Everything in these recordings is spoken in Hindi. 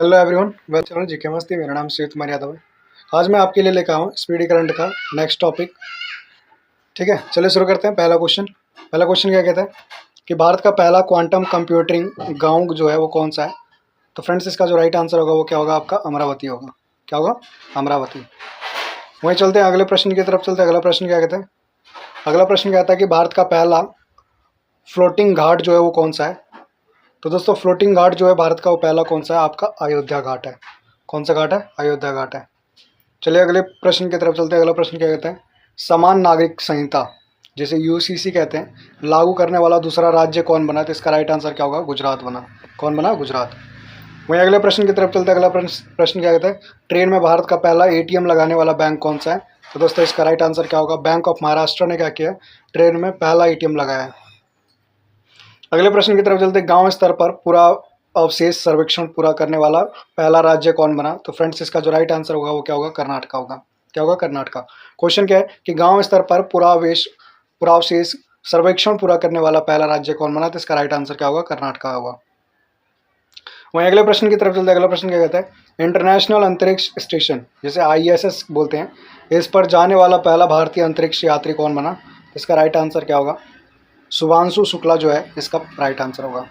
हेलो एवरीवन, वेलकम जीके मस्ती। मेरा नाम शिव कुमार यादव है। आज मैं आपके लिए लेकर आया हूँ स्पीडी करंट का नेक्स्ट टॉपिक। ठीक है, चलिए शुरू करते हैं। पहला क्वेश्चन क्या कहता है कि भारत का पहला क्वांटम कंप्यूटिंग गांव जो है वो कौन सा है। तो फ्रेंड्स, इसका जो राइट आंसर होगा वो क्या होगा, आपका अमरावती होगा। क्या होगा? अमरावती। वहीं चलते हैं अगले प्रश्न की तरफ चलते हैं। अगला प्रश्न क्या कहता है? अगला प्रश्न कहता है कि भारत का पहला फ्लोटिंग घाट जो है वो कौन सा है। तो दोस्तों, फ्लोटिंग घाट जो है भारत का वो पहला कौन सा है, आपका अयोध्या घाट है। कौन सा घाट है? अयोध्या घाट है। चलिए अगले प्रश्न की तरफ चलते हैं। अगला प्रश्न क्या कहता है? समान नागरिक संहिता जिसे यूसीसी कहते हैं, लागू करने वाला दूसरा राज्य कौन बना। तो इसका राइट आंसर क्या होगा? गुजरात बना। कौन बना? गुजरात। वहीं अगले प्रश्न की तरफ चलते हैं। अगला प्रश्न क्या कहता है? ट्रेन में भारत का पहला एटीएम लगाने वाला बैंक कौन सा है। तो दोस्तों, इसका राइट आंसर क्या होगा? बैंक ऑफ महाराष्ट्र ने क्या किया? ट्रेन में पहला एटीएम लगाया है। अगले प्रश्न की तरफ चलते हैं। गांव स्तर पर पूरा अवशेष सर्वेक्षण पूरा करने वाला पहला राज्य कौन बना। तो फ्रेंड्स, इसका जो राइट आंसर होगा वो क्या होगा? कर्नाटक होगा। क्या होगा? कर्नाटक। क्वेश्चन क्या है कि गांव स्तर पर पूरा अवशेष सर्वेक्षण पूरा करने वाला पहला राज्य कौन बना। तो इसका राइट आंसर क्या होगा? कर्नाटक होगा। वहीं अगले प्रश्न की तरफ चलते हैं। अगला प्रश्न क्या कहता है? इंटरनेशनल अंतरिक्ष स्टेशन जिसे आईएसएस बोलते हैं, इस पर जाने वाला पहला भारतीय अंतरिक्ष यात्री कौन बना। इसका राइट आंसर क्या होगा? शुभांशु शुक्ला जो है इसका राइट आंसर होगा।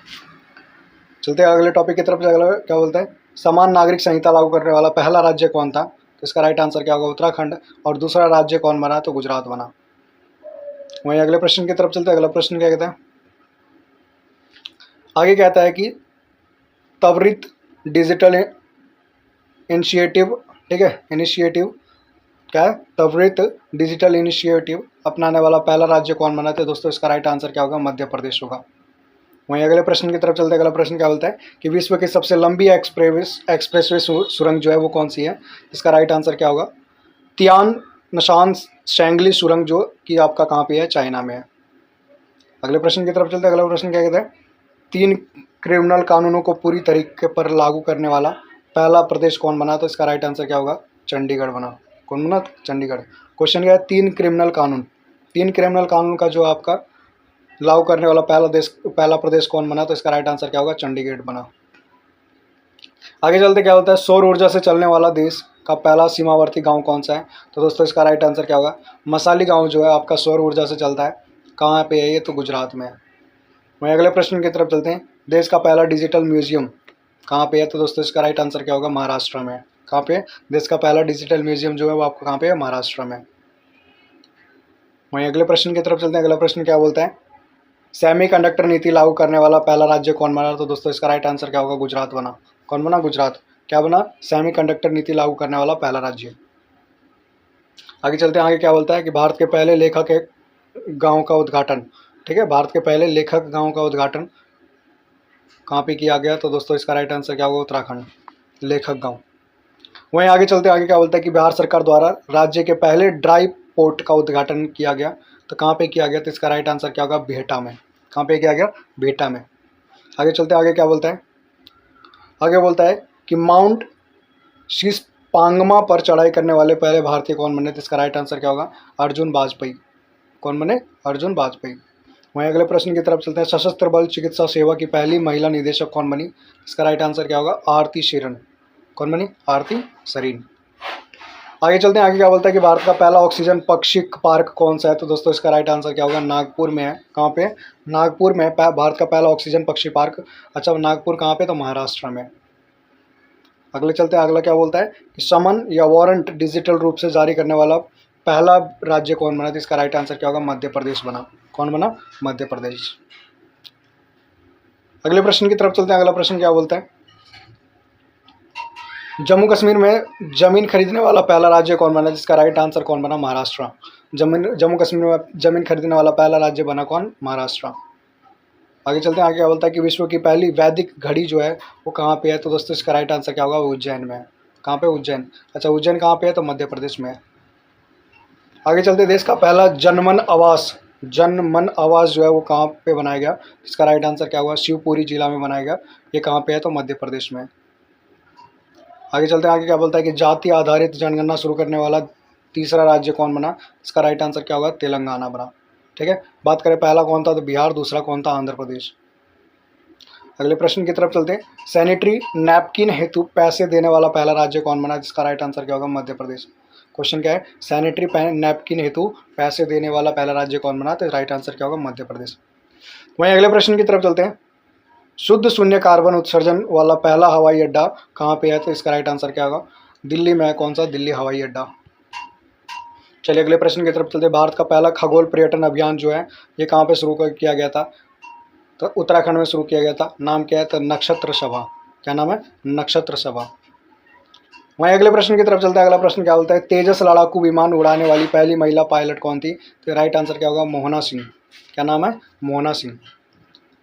चलते हैं अगले टॉपिक की तरफ। अगला क्या बोलता है? समान नागरिक संहिता लागू करने वाला पहला राज्य कौन था। तो इसका राइट आंसर क्या होगा? उत्तराखंड। और दूसरा राज्य कौन बना? तो गुजरात बना। वहीं अगले प्रश्न की तरफ चलते हैं। अगला प्रश्न क्या कहता है? आगे कहता है कि त्वरित डिजिटल इनिशिएटिव, ठीक है, इनिशिएटिव क्या है? त्वरित डिजिटल इनिशिएटिव अपनाने वाला पहला राज्य कौन बना। तो दोस्तों, इसका राइट आंसर क्या होगा? मध्य प्रदेश होगा। वहीं अगले प्रश्न की तरफ चलते हैं। अगला प्रश्न क्या बोलता है कि विश्व की सबसे लंबी एक्सप्रेसवे सुरंग जो है वो कौन सी है। इसका राइट आंसर क्या होगा? तियान नशान शैंगली सुरंग, जो कि आपका कहाँ पे है? चाइना में है। अगले प्रश्न की तरफ चलते हैं। अगला प्रश्न क्या कहता है? 3 क्रिमिनल कानूनों को पूरी तरीके पर लागू करने वाला पहला प्रदेश कौन बना। तो इसका राइट आंसर क्या होगा? चंडीगढ़ बना। कौन बना? चंडीगढ़। क्वेश्चन क्या है? 3 क्रिमिनल कानून का जो आपका लागू करने वाला पहला प्रदेश कौन बना। तो इसका राइट आंसर क्या होगा? चंडीगढ़ बना। आगे चलते क्या होता है? सौर ऊर्जा से चलने वाला देश का पहला सीमावर्ती गांव कौन सा है। तो दोस्तों, इसका राइट आंसर क्या होगा? मसाली गांव जो है आपका सौर ऊर्जा से चलता है। कहाँ पे है ये? तो गुजरात में है। वहीं अगले प्रश्न की तरफ चलते हैं। देश का पहला डिजिटल म्यूजियम कहाँ पे है। तो दोस्तों, इसका राइट आंसर क्या होगा? महाराष्ट्र में। कहाँ पे? देश का पहला डिजिटल म्यूजियम जो है वो आपको कहाँ पे है? महाराष्ट्र में। वहीं अगले प्रश्न की तरफ चलते हैं। अगला प्रश्न क्या बोलता है? सेमीकंडक्टर नीति लागू करने वाला पहला राज्य कौन बना। तो दोस्तों, इसका राइट आंसर क्या होगा? गुजरात बना। कौन बना? गुजरात। क्या बना? सेमीकंडक्टर नीति लागू करने वाला पहला राज्य। आगे चलते हैं। आगे क्या बोलता है कि भारत के पहले लेखक गांव का उद्घाटन, ठीक है, भारत के पहले लेखक गांव का उद्घाटन कहाँ पे किया गया। तो दोस्तों, इसका राइट आंसर क्या होगा? उत्तराखंड। लेखक गाँव। वहीं आगे चलते आगे क्या बोलता है कि बिहार सरकार द्वारा राज्य के पहले ड्राई पोर्ट का उद्घाटन किया गया। तो कहाँ पे किया गया? तो इसका राइट आंसर क्या होगा? बिहटा में। कहाँ पे किया गया? बिहटा में। आगे चलते आगे क्या बोलता है? आगे बोलता है कि माउंट शीशपांगमा पर चढ़ाई करने वाले पहले भारतीय कौन बने। तो इसका राइट आंसर क्या होगा? अर्जुन वाजपेयी। कौन बने? अर्जुन वाजपेयी। वहीं अगले प्रश्न की तरफ चलते हैं। सशस्त्र बल चिकित्सा सेवा की पहली महिला निदेशक कौन बनी। इसका राइट आंसर क्या होगा? आरती शेरन। कौन बनी? आरती शरीन। आगे चलते हैं। आगे क्या बोलता है कि भारत का पहला ऑक्सीजन पक्षी पार्क कौन सा है। तो दोस्तों, इसका राइट आंसर क्या होगा? नागपुर में है। कहाँ पे? नागपुर में भारत का पहला ऑक्सीजन पक्षी पार्क। अच्छा, नागपुर कहाँ पे? तो महाराष्ट्र में। अगले चलते हैं। अगला क्या बोलता है कि समन या वारंट डिजिटल रूप से जारी करने वाला पहला राज्य कौन बना। तो इसका राइट आंसर क्या होगा? मध्य प्रदेश बना। कौन बना? मध्य प्रदेश। अगले प्रश्न की तरफ चलते हैं। अगला प्रश्न क्या बोलता है? जम्मू कश्मीर में जमीन खरीदने वाला पहला राज्य कौन बना। जिसका राइट आंसर कौन बना? महाराष्ट्र। जम्मू कश्मीर में जमीन खरीदने वाला पहला राज्य बना कौन? महाराष्ट्र। आगे चलते हैं। आगे क्या बोलता है कि विश्व की पहली वैदिक घड़ी जो है वो कहाँ पे है। तो दोस्तों, इसका राइट आंसर क्या होगा? उज्जैन में। कहाँ पे? उज्जैन। अच्छा, उज्जैन कहाँ पे है? तो मध्य प्रदेश में है। आगे चलते, देश का पहला जनमन आवास जो है वो कहाँ पे बनाया गया। इसका राइट आंसर क्या होगा? शिवपुरी जिला में बनाया गया। ये कहाँ पे है? तो मध्य प्रदेश में। आगे चलते हैं। आगे क्या बोलता है कि जाति आधारित जनगणना शुरू करने वाला तीसरा राज्य कौन बना। इसका राइट आंसर क्या होगा? तेलंगाना बना। ठीक है, बात करें पहला कौन था तो बिहार, दूसरा कौन था? आंध्र प्रदेश। अगले प्रश्न की तरफ चलते हैं। सैनिटरी नैपकिन हेतु पैसे देने वाला पहला राज्य कौन बना, जिसका राइट आंसर क्या होगा, मध्य प्रदेश। क्वेश्चन क्या है, सैनिटरी नैपकिन हेतु पैसे देने वाला पहला राज्य कौन बना, तो राइट आंसर क्या होगा, मध्य प्रदेश। वहीं अगले प्रश्न की तरफ चलते हैं। शुद्ध शून्य कार्बन उत्सर्जन वाला पहला हवाई अड्डा कहाँ पे है, तो इसका राइट आंसर क्या होगा, दिल्ली में है। कौन सा, दिल्ली हवाई अड्डा। चलिए अगले प्रश्न की तरफ चलते हैं। भारत का पहला खगोल पर्यटन अभियान जो है ये कहाँ पे शुरू किया गया था, तो उत्तराखंड में शुरू किया गया था। नाम क्या है, तो नक्षत्र सभा। क्या नाम है, नक्षत्र सभा। वहीं अगले प्रश्न की तरफ चलते हैं। अगला प्रश्न क्या बोलता है, तेजस लड़ाकू विमान उड़ाने वाली पहली महिला पायलट कौन थी, तो राइट आंसर क्या होगा, मोहना सिंह। क्या नाम है, मोहना सिंह।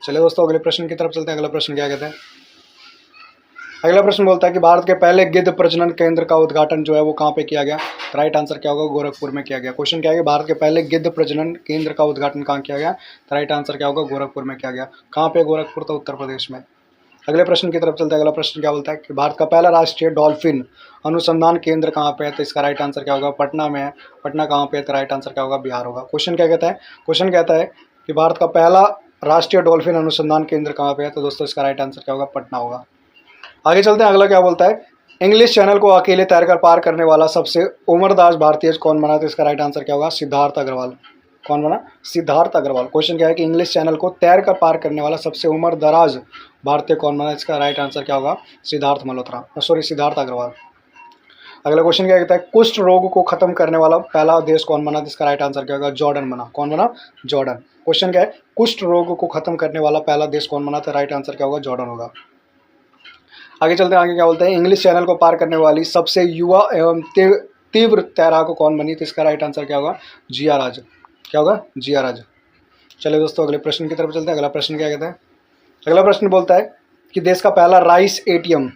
चलिए दोस्तों अगले प्रश्न की तरफ चलते हैं। अगला प्रश्न क्या कहते हैं, अगला प्रश्न बोलता है कि भारत के पहले गिद्ध प्रजनन केंद्र का उद्घाटन जो है वो कहाँ पे किया गया, राइट आंसर क्या होगा, गोरखपुर में किया गया। क्वेश्चन क्या है, भारत के पहले गिद्ध प्रजनन केंद्र का उद्घाटन कहाँ किया गया, राइट आंसर क्या होगा, गोरखपुर में किया गया। कहाँ पे, गोरखपुर, तो उत्तर प्रदेश में। अगले प्रश्न की तरफ चलते हैं। अगला प्रश्न क्या बोलता है कि भारत का पहला राष्ट्रीय डॉल्फिन अनुसंधान केंद्र कहाँ पे है, तो इसका राइट आंसर क्या होगा, पटना में है। पटना कहाँ पे है, तो राइट आंसर क्या होगा, बिहार होगा। क्वेश्चन क्या कहता है, क्वेश्चन कहता है कि भारत का पहला राष्ट्रीय डॉल्फिन अनुसंधान केंद्र कहाँ पे है, तो दोस्तों इसका राइट आंसर क्या होगा, पटना होगा। आगे चलते हैं। अगला क्या बोलता है, इंग्लिश चैनल को अकेले तैरकर पार करने वाला सबसे उम्रदराज भारतीय कौन बना, तो इसका राइट आंसर क्या होगा, सिद्धार्थ अग्रवाल। कौन बना, सिद्धार्थ अग्रवाल। क्वेश्चन क्या है कि इंग्लिश चैनल को तैरकर पार करने वाला सबसे उम्रदराज भारतीय कौन बना, इसका राइट आंसर क्या होगा, सिद्धार्थ मल्होत्रा, सिद्धार्थ अग्रवाल। अगला क्वेश्चन क्या कहता है, कुष्ठ रोग को खत्म करने वाला पहला देश कौन बना, जिसका राइट आंसर क्या होगा, जॉर्डन बना। कौन बना, जॉर्डन। क्वेश्चन क्या है, कुष्ठ रोग को खत्म करने वाला पहला देश कौन बना, तो राइट आंसर क्या होगा, जॉर्डन होगा। आगे चलते हैं। आगे क्या बोलते हैं, इंग्लिश चैनल को पार करने वाली सबसे युवा एवं तीव्र तैराक कौन बनी, तो इसका राइट आंसर क्या होगा, जिया राज। क्या होगा, जिया राज। चलिए दोस्तों अगले प्रश्न की तरफ चलते हैं। अगला प्रश्न क्या कहता है, अगला प्रश्न बोलता है कि देश का पहला राइस एटीएम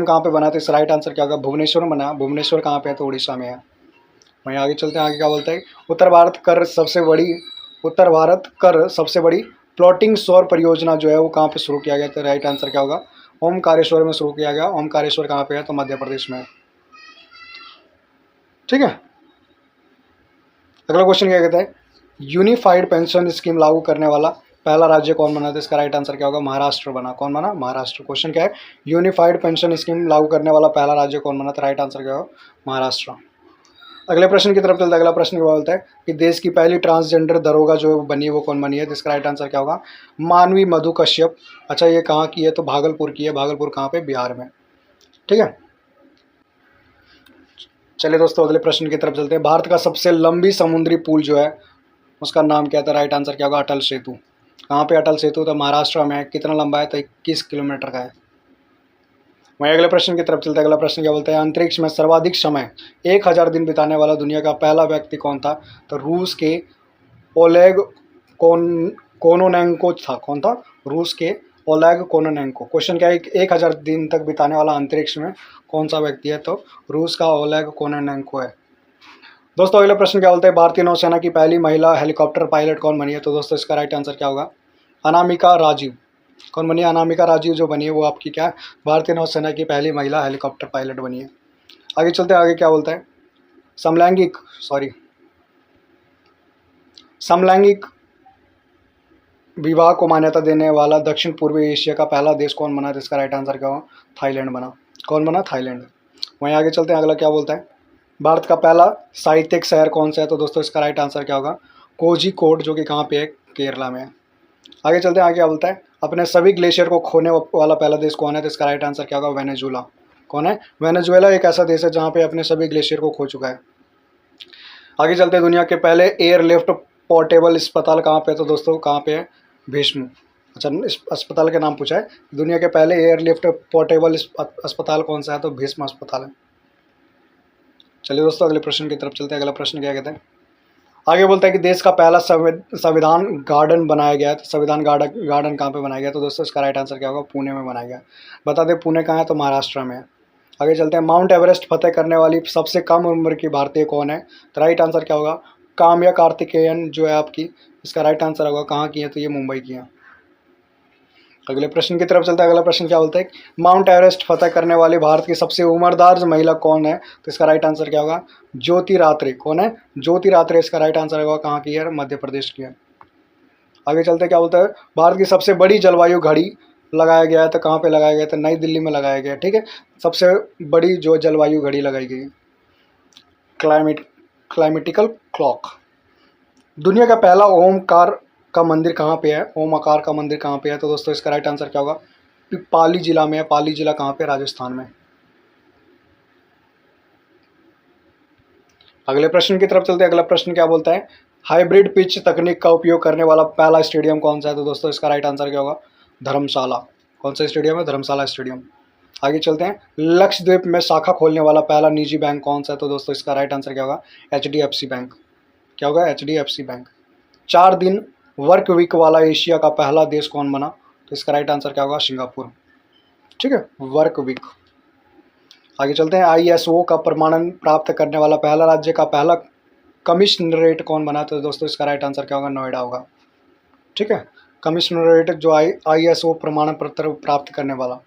कहाँ पे बना, तो इसका राइट आंसर क्या होगा, भुवनेश्वर में बना। भुवनेश्वर कहाँ पे है, तो उड़ीसा में है। वहीं आगे चलते हैं। आगे क्या बोलता है, उत्तर भारत कर सबसे बड़ी फ्लोटिंग सौर परियोजना जो है वो कहाँ पे शुरू किया गया, तो राइट आंसर क्या होगा, ओमकारेश्वर में शुरू किया गया। ओमकारेश्वर कहाँ पे है, तो मध्य प्रदेश में है। ठीक है। अगला क्वेश्चन क्या कहता है, यूनिफाइड पेंशन स्कीम लागू करने वाला पहला राज्य कौन बना, तो इसका राइट आंसर क्या होगा, महाराष्ट्र बना। कौन बना, महाराष्ट्र। क्वेश्चन क्या है, यूनिफाइड पेंशन स्कीम लागू करने वाला पहला राज्य कौन बना, तो राइट आंसर क्या होगा, महाराष्ट्र। अगले प्रश्न की तरफ चलता है। अगला प्रश्न क्या बोलता है कि देश की पहली ट्रांसजेंडर दरोगा जो बनी है वो कौन बनी है, जिसका राइट आंसर क्या होगा, मानवी मधु कश्यप। अच्छा ये कहाँ की है, तो भागलपुर की है। भागलपुर कहाँ पे, बिहार में। ठीक है। चलिए दोस्तों अगले प्रश्न की तरफ चलते हैं। भारत का सबसे लंबी समुद्री पुल जो है उसका नाम क्या था, राइट आंसर क्या होगा, अटल सेतु। कहाँ पे अटल सेतु, तो महाराष्ट्र में है। कितना लंबा है, तो 21 किलोमीटर का है। वहीं अगले प्रश्न की तरफ चलते हैं। अगला प्रश्न क्या बोलता है, अंतरिक्ष में सर्वाधिक समय 1000 दिन बिताने वाला दुनिया का पहला व्यक्ति कौन था, तो रूस के ओलेग कोनोनेंको था। कौन था, रूस के ओलेग कोनोनेंको। क्वेश्चन क्या है, 1000 दिन तक बिताने वाला अंतरिक्ष में कौन सा व्यक्ति है, तो रूस का ओलेग कोनोनेंको है। दोस्तों अगला प्रश्न क्या बोलता है, भारतीय नौसेना की पहली महिला हेलीकॉप्टर पायलट कौन बनी है, तो दोस्तों इसका राइट आंसर क्या होगा, अनामिका राजीव। कौन बनी है, अनामिका राजीव जो बनी है वो आपकी क्या भारतीय नौसेना की पहली महिला हेलीकॉप्टर पायलट बनी है। आगे चलते हैं। आगे क्या बोलता है, समलैंगिक विवाह को मान्यता देने वाला दक्षिण पूर्वी एशिया का पहला देश कौन बना, तो इसका राइट आंसर क्या होगा, थाईलैंड बना। कौन बना, थाईलैंड। वहीं आगे चलते हैं। अगला क्या बोलता है, भारत का पहला साहित्यिक शहर कौन सा है, तो दोस्तों इसका राइट आंसर क्या होगा, कोझिकोड, जो कि कहाँ पे है, केरला में है। आगे चलते हैं। आगे क्या बोलता है, अपने सभी ग्लेशियर को खोने वाला पहला देश कौन है, तो इसका राइट आंसर क्या होगा, वेनेजुला। कौन है, वेनेजुएला एक ऐसा देश है जहाँ पे अपने सभी ग्लेशियर को खो चुका है। आगे चलते हैं। दुनिया के पहले एयरलिफ्ट पोर्टेबल अस्पताल कहाँ पे है, तो दोस्तों कहाँ पे है, भीष्म। अच्छा इस अस्पताल के नाम पूछा है, दुनिया के पहले एयरलिफ्ट पोर्टेबल अस्पताल कौन सा है, तो भीष्म अस्पताल है। चलिए दोस्तों अगले प्रश्न की तरफ चलते हैं। अगला प्रश्न क्या कहते हैं, आगे बोलता है कि देश का पहला संविधान गार्डन बनाया गया है, तो संविधान गार्डन कहाँ पे बनाया गया, तो दोस्तों इसका राइट आंसर क्या होगा, पुणे में बनाया गया। बता दें पुणे कहाँ है, तो महाराष्ट्र में है। आगे चलते हैं। माउंट एवरेस्ट फतेह करने वाली सबसे कम उम्र की भारतीय कौन है, तो राइट आंसर क्या होगा, काम्या कार्तिकेयन जो है आपकी, इसका राइट आंसर होगा, कहाँ की है, तो ये मुंबई की है। अगले प्रश्न की तरफ चलता है। अगला प्रश्न क्या बोलता है, माउंट एवरेस्ट फतेह करने वाली भारत की सबसे उम्रदराज महिला कौन है, तो इसका राइट आंसर क्या होगा, ज्योति रात्रे। कौन है, ज्योति रात्रे इसका राइट आंसर होगा, कहाँ की है, मध्य प्रदेश की है। आगे चलते क्या बोलता है, भारत की सबसे बड़ी जलवायु घड़ी लगाया गया है तो कहाँ पे लगाया गया था? नई दिल्ली में लगाया गया है, ठीक है। सबसे बड़ी जो जलवायु घड़ी लगाई गई है, क्लाइमेटिकल क्लॉक। दुनिया का पहला ओमकार का मंदिर कहाँ पे है? ओम आकार का मंदिर कहाँ पे है? तो दोस्तों इसका राइट आंसर क्या होगा? पाली जिला में है। पाली जिला कहाँ पे? राजस्थान में। अगले प्रश्न की तरफ चलते हैं। अगला प्रश्न क्या बोलता है? हाइब्रिड पिच तकनीक का उपयोग करने वाला पहला स्टेडियम कौन सा है? तो दोस्तों इसका राइट आंसर क्या होगा? धर्मशाला। कौन सा स्टेडियम है? धर्मशाला स्टेडियम। आगे चलते हैं। लक्षद्वीप में शाखा खोलने वाला पहला निजी बैंक कौन सा है? तो दोस्तों इसका राइट आंसर क्या होगा? HDFC bank. क्या होगा? HDFC bank. 4 दिन वर्क वीक वाला एशिया का पहला देश कौन बना? तो इसका राइट आंसर क्या होगा? सिंगापुर। ठीक है, वर्क वीक। आगे चलते हैं। ISO का प्रमाणन प्राप्त करने वाला पहला राज्य का पहला कमिश्नरेट कौन बना? तो दोस्तों इसका राइट आंसर क्या होगा? नोएडा होगा। ठीक है, कमिश्नरेट जो ISO प्रमाण पत्र प्राप्त करने वाला।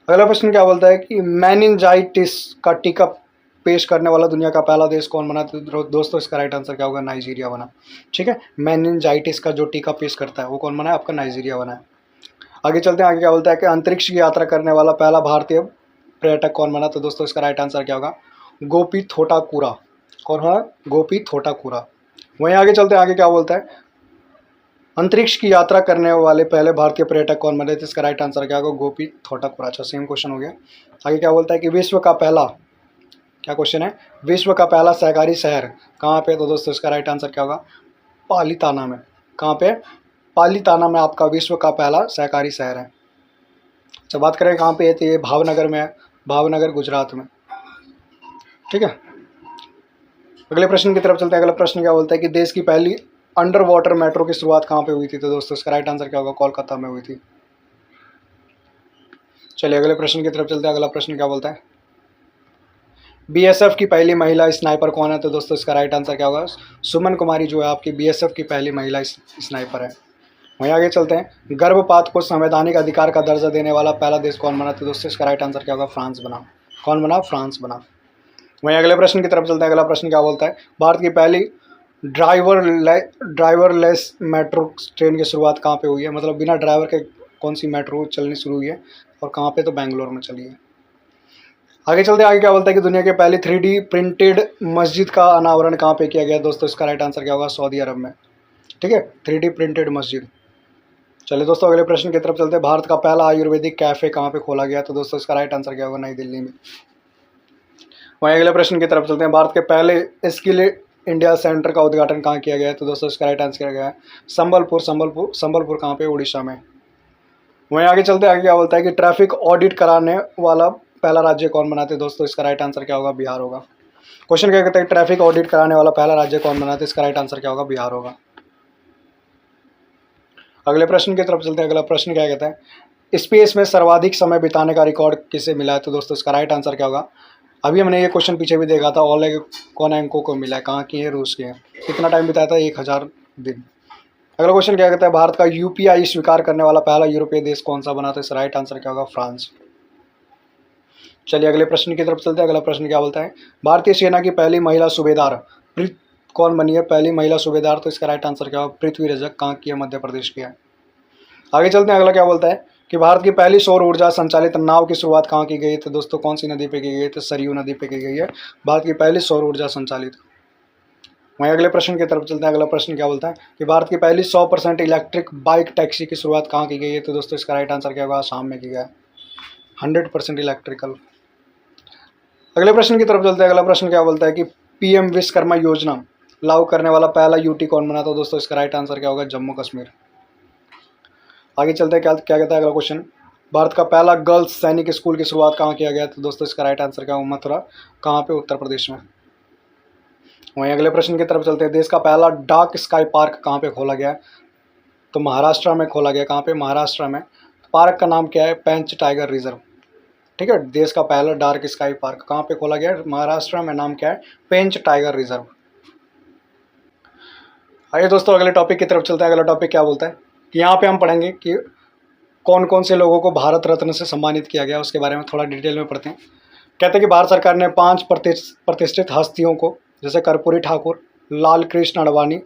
अगला प्रश्न क्या बोलता है कि मेनिंजाइटिस का टीका पेश करने वाला दुनिया का पहला देश कौन बना? तो दोस्तों इसका राइट आंसर क्या होगा? नाइजीरिया बना। ठीक है, मेनिंजाइटिस का जो टीका पेश करता है वो कौन बना है? आपका नाइजीरिया बना है। आगे चलते हैं। आगे क्या बोलता है कि अंतरिक्ष की यात्रा करने वाला पहला भारतीय पर्यटक कौन बना? तो दोस्तों इसका राइट आंसर क्या होगा? गोपी थोटाकुरा। कौन है? गोपी थोटाकुरा। वहीं आगे चलते हैं। आगे क्या बोलता है? अंतरिक्ष की यात्रा करने वाले पहले भारतीय पर्यटक कौन बने? तो इसका राइट आंसर क्या होगा? गोपी थोटाकुरा। अच्छा, सेम क्वेश्चन हो गया। आगे क्या बोलता है कि विश्व का पहला, क्या क्वेश्चन है? विश्व का पहला सहकारी शहर कहाँ पे? तो दोस्तों इसका राइट आंसर क्या होगा? पालीताना में। कहाँ पे? पालीताना में आपका विश्व का पहला सहकारी शहर है। अच्छा, बात करें कहाँ पे है तो ये भावनगर में है। भावनगर गुजरात में। ठीक है, अगले प्रश्न की तरफ चलते हैं। अगला प्रश्न क्या बोलता है कि देश की पहली अंडर वाटर मेट्रो की शुरुआत कहाँ पे हुई थी? तो दोस्तों इसका राइट आंसर क्या होगा? कोलकाता में हुई थी। चलिए अगले प्रश्न की तरफ चलते हैं। अगला प्रश्न क्या बोलता है? BSF की पहली महिला स्नाइपर कौन है? तो दोस्तों इसका राइट आंसर क्या होगा? सुमन कुमारी जो है आपकी BSF की पहली महिला स्नाइपर है। वहीं आगे चलते हैं। गर्भपात को संवैधानिक अधिकार का दर्जा देने वाला पहला देश कौन बना? तो दोस्तों इसका राइट आंसर क्या होगा? फ्रांस बना। कौन बना? फ्रांस बना। वहीं अगले प्रश्न की तरफ चलते हैं। अगला प्रश्न क्या बोलता है? भारत की पहली ड्राइवरलेस मेट्रो ट्रेन की शुरुआत कहाँ पे हुई है? मतलब बिना ड्राइवर के कौन सी मेट्रो चलनी शुरू हुई है और कहाँ पे? तो बेंगलोर में चली है। आगे चलते हैं। आगे क्या बोलता है कि दुनिया के पहली 3D प्रिंटेड मस्जिद का अनावरण कहाँ पे किया गया? दोस्तों इसका राइट आंसर क्या होगा? सऊदी अरब में। ठीक है, 3D प्रिंटेड मस्जिद। चलिए दोस्तों अगले प्रश्न की तरफ चलते हैं। भारत का पहला आयुर्वेदिक कैफे कहाँ पे खोला गया? तो दोस्तों इसका राइट आंसर क्या होगा? नई दिल्ली में। वहीं अगले प्रश्न की तरफ चलते हैं। भारत के पहले स्किल इंडिया सेंटर का उद्घाटन कहाँ किया गया है? तो दोस्तों इसका राइट आंसर किया गया है संबलपुर कहाँ पे? उड़ीसा में। वहीं आगे चलते हैं। आगे क्या बोलता है कि ट्रैफिक ऑडिट कराने वाला पहला राज्य कौन बनाते? दोस्तों इसका राइट आंसर क्या होगा? बिहार होगा। क्वेश्चन क्या कहता है? ट्रैफिक ऑडिट कराने वाला पहला राज्य कौन बनाते? इसका राइट आंसर क्या होगा? बिहार होगा। अगले प्रश्न की तरफ चलते हैं। अगला प्रश्न क्या कहता है? स्पेस में सर्वाधिक समय बिताने का रिकॉर्ड किसे मिला है? तो दोस्तों इसका राइट आंसर क्या होगा? अभी हमने ये क्वेश्चन पीछे भी देखा था। ओलेग कोनेंको को मिला है। कहाँ की है? रूस के हैं। कितना टाइम बिताया था? 1000 दिन। अगला क्वेश्चन क्या कहता है? भारत का UPI स्वीकार करने वाला पहला यूरोपीय देश कौन सा बना? तो इसका राइट आंसर क्या होगा? फ्रांस। चलिए अगले प्रश्न की तरफ चलते हैं। अगला प्रश्न क्या बोलता है? भारतीय सेना की पहली महिला सूबेदार कौन बनी है? पहली महिला सूबेदार, तो इसका राइट आंसर क्या होगा? पृथ्वी रजक। कहाँ की है? मध्य प्रदेश की है। आगे चलते हैं। अगला क्या बोलता है कि भारत की पहली सौर ऊर्जा संचालित नाव की शुरुआत कहाँ की गई? तो दोस्तों कौन सी नदी पे की गई? तो सरयू नदी पे की गई है भारत की पहली सौर ऊर्जा संचालित। वहीं अगले प्रश्न की तरफ चलते हैं। अगला प्रश्न क्या बोलता है कि भारत की पहली 100% इलेक्ट्रिक बाइक टैक्सी की शुरुआत कहाँ की गई है? तो दोस्तों इसका राइट आंसर क्या होगा? आसाम में की गया है। 100% इलेक्ट्रिकल। अगले प्रश्न की तरफ चलते हैं। अगला प्रश्न क्या बोलता है कि PM विश्वकर्मा योजना लागू करने वाला पहला UT कौन बना? तो दोस्तों इसका राइट आंसर क्या होगा? जम्मू कश्मीर। आगे चलते हैं। क्या क्या कहता है अगला क्वेश्चन? भारत का पहला गर्ल्स सैनिक स्कूल की शुरुआत कहाँ किया गया? तो दोस्तों इसका राइट आंसर क्या होगा? मथुरा। कहाँ पे? उत्तर प्रदेश में। वहीं अगले प्रश्न की तरफ चलते हैं। देश का पहला डार्क स्काई पार्क कहाँ पे खोला गया? तो महाराष्ट्र में खोला गया। कहाँ पे? महाराष्ट्र में। पार्क का नाम क्या है? पेंच टाइगर रिजर्व। ठीक है, देश का पहला डार्क स्काई पार्क कहाँ पे खोला गया? महाराष्ट्र में। नाम क्या है? पेंच टाइगर रिजर्व। आइए दोस्तों अगले टॉपिक की तरफ चलते हैं। अगला टॉपिक क्या बोलता है कि यहाँ पे हम पढ़ेंगे कि कौन कौन से लोगों को भारत रत्न से सम्मानित किया गया, उसके बारे में थोड़ा डिटेल में पढ़ते हैं। कहते हैं कि भारत सरकार ने 5 प्रतिष्ठित हस्तियों को, जैसे कर्पूरी ठाकुर, लाल कृष्ण अडवाणी,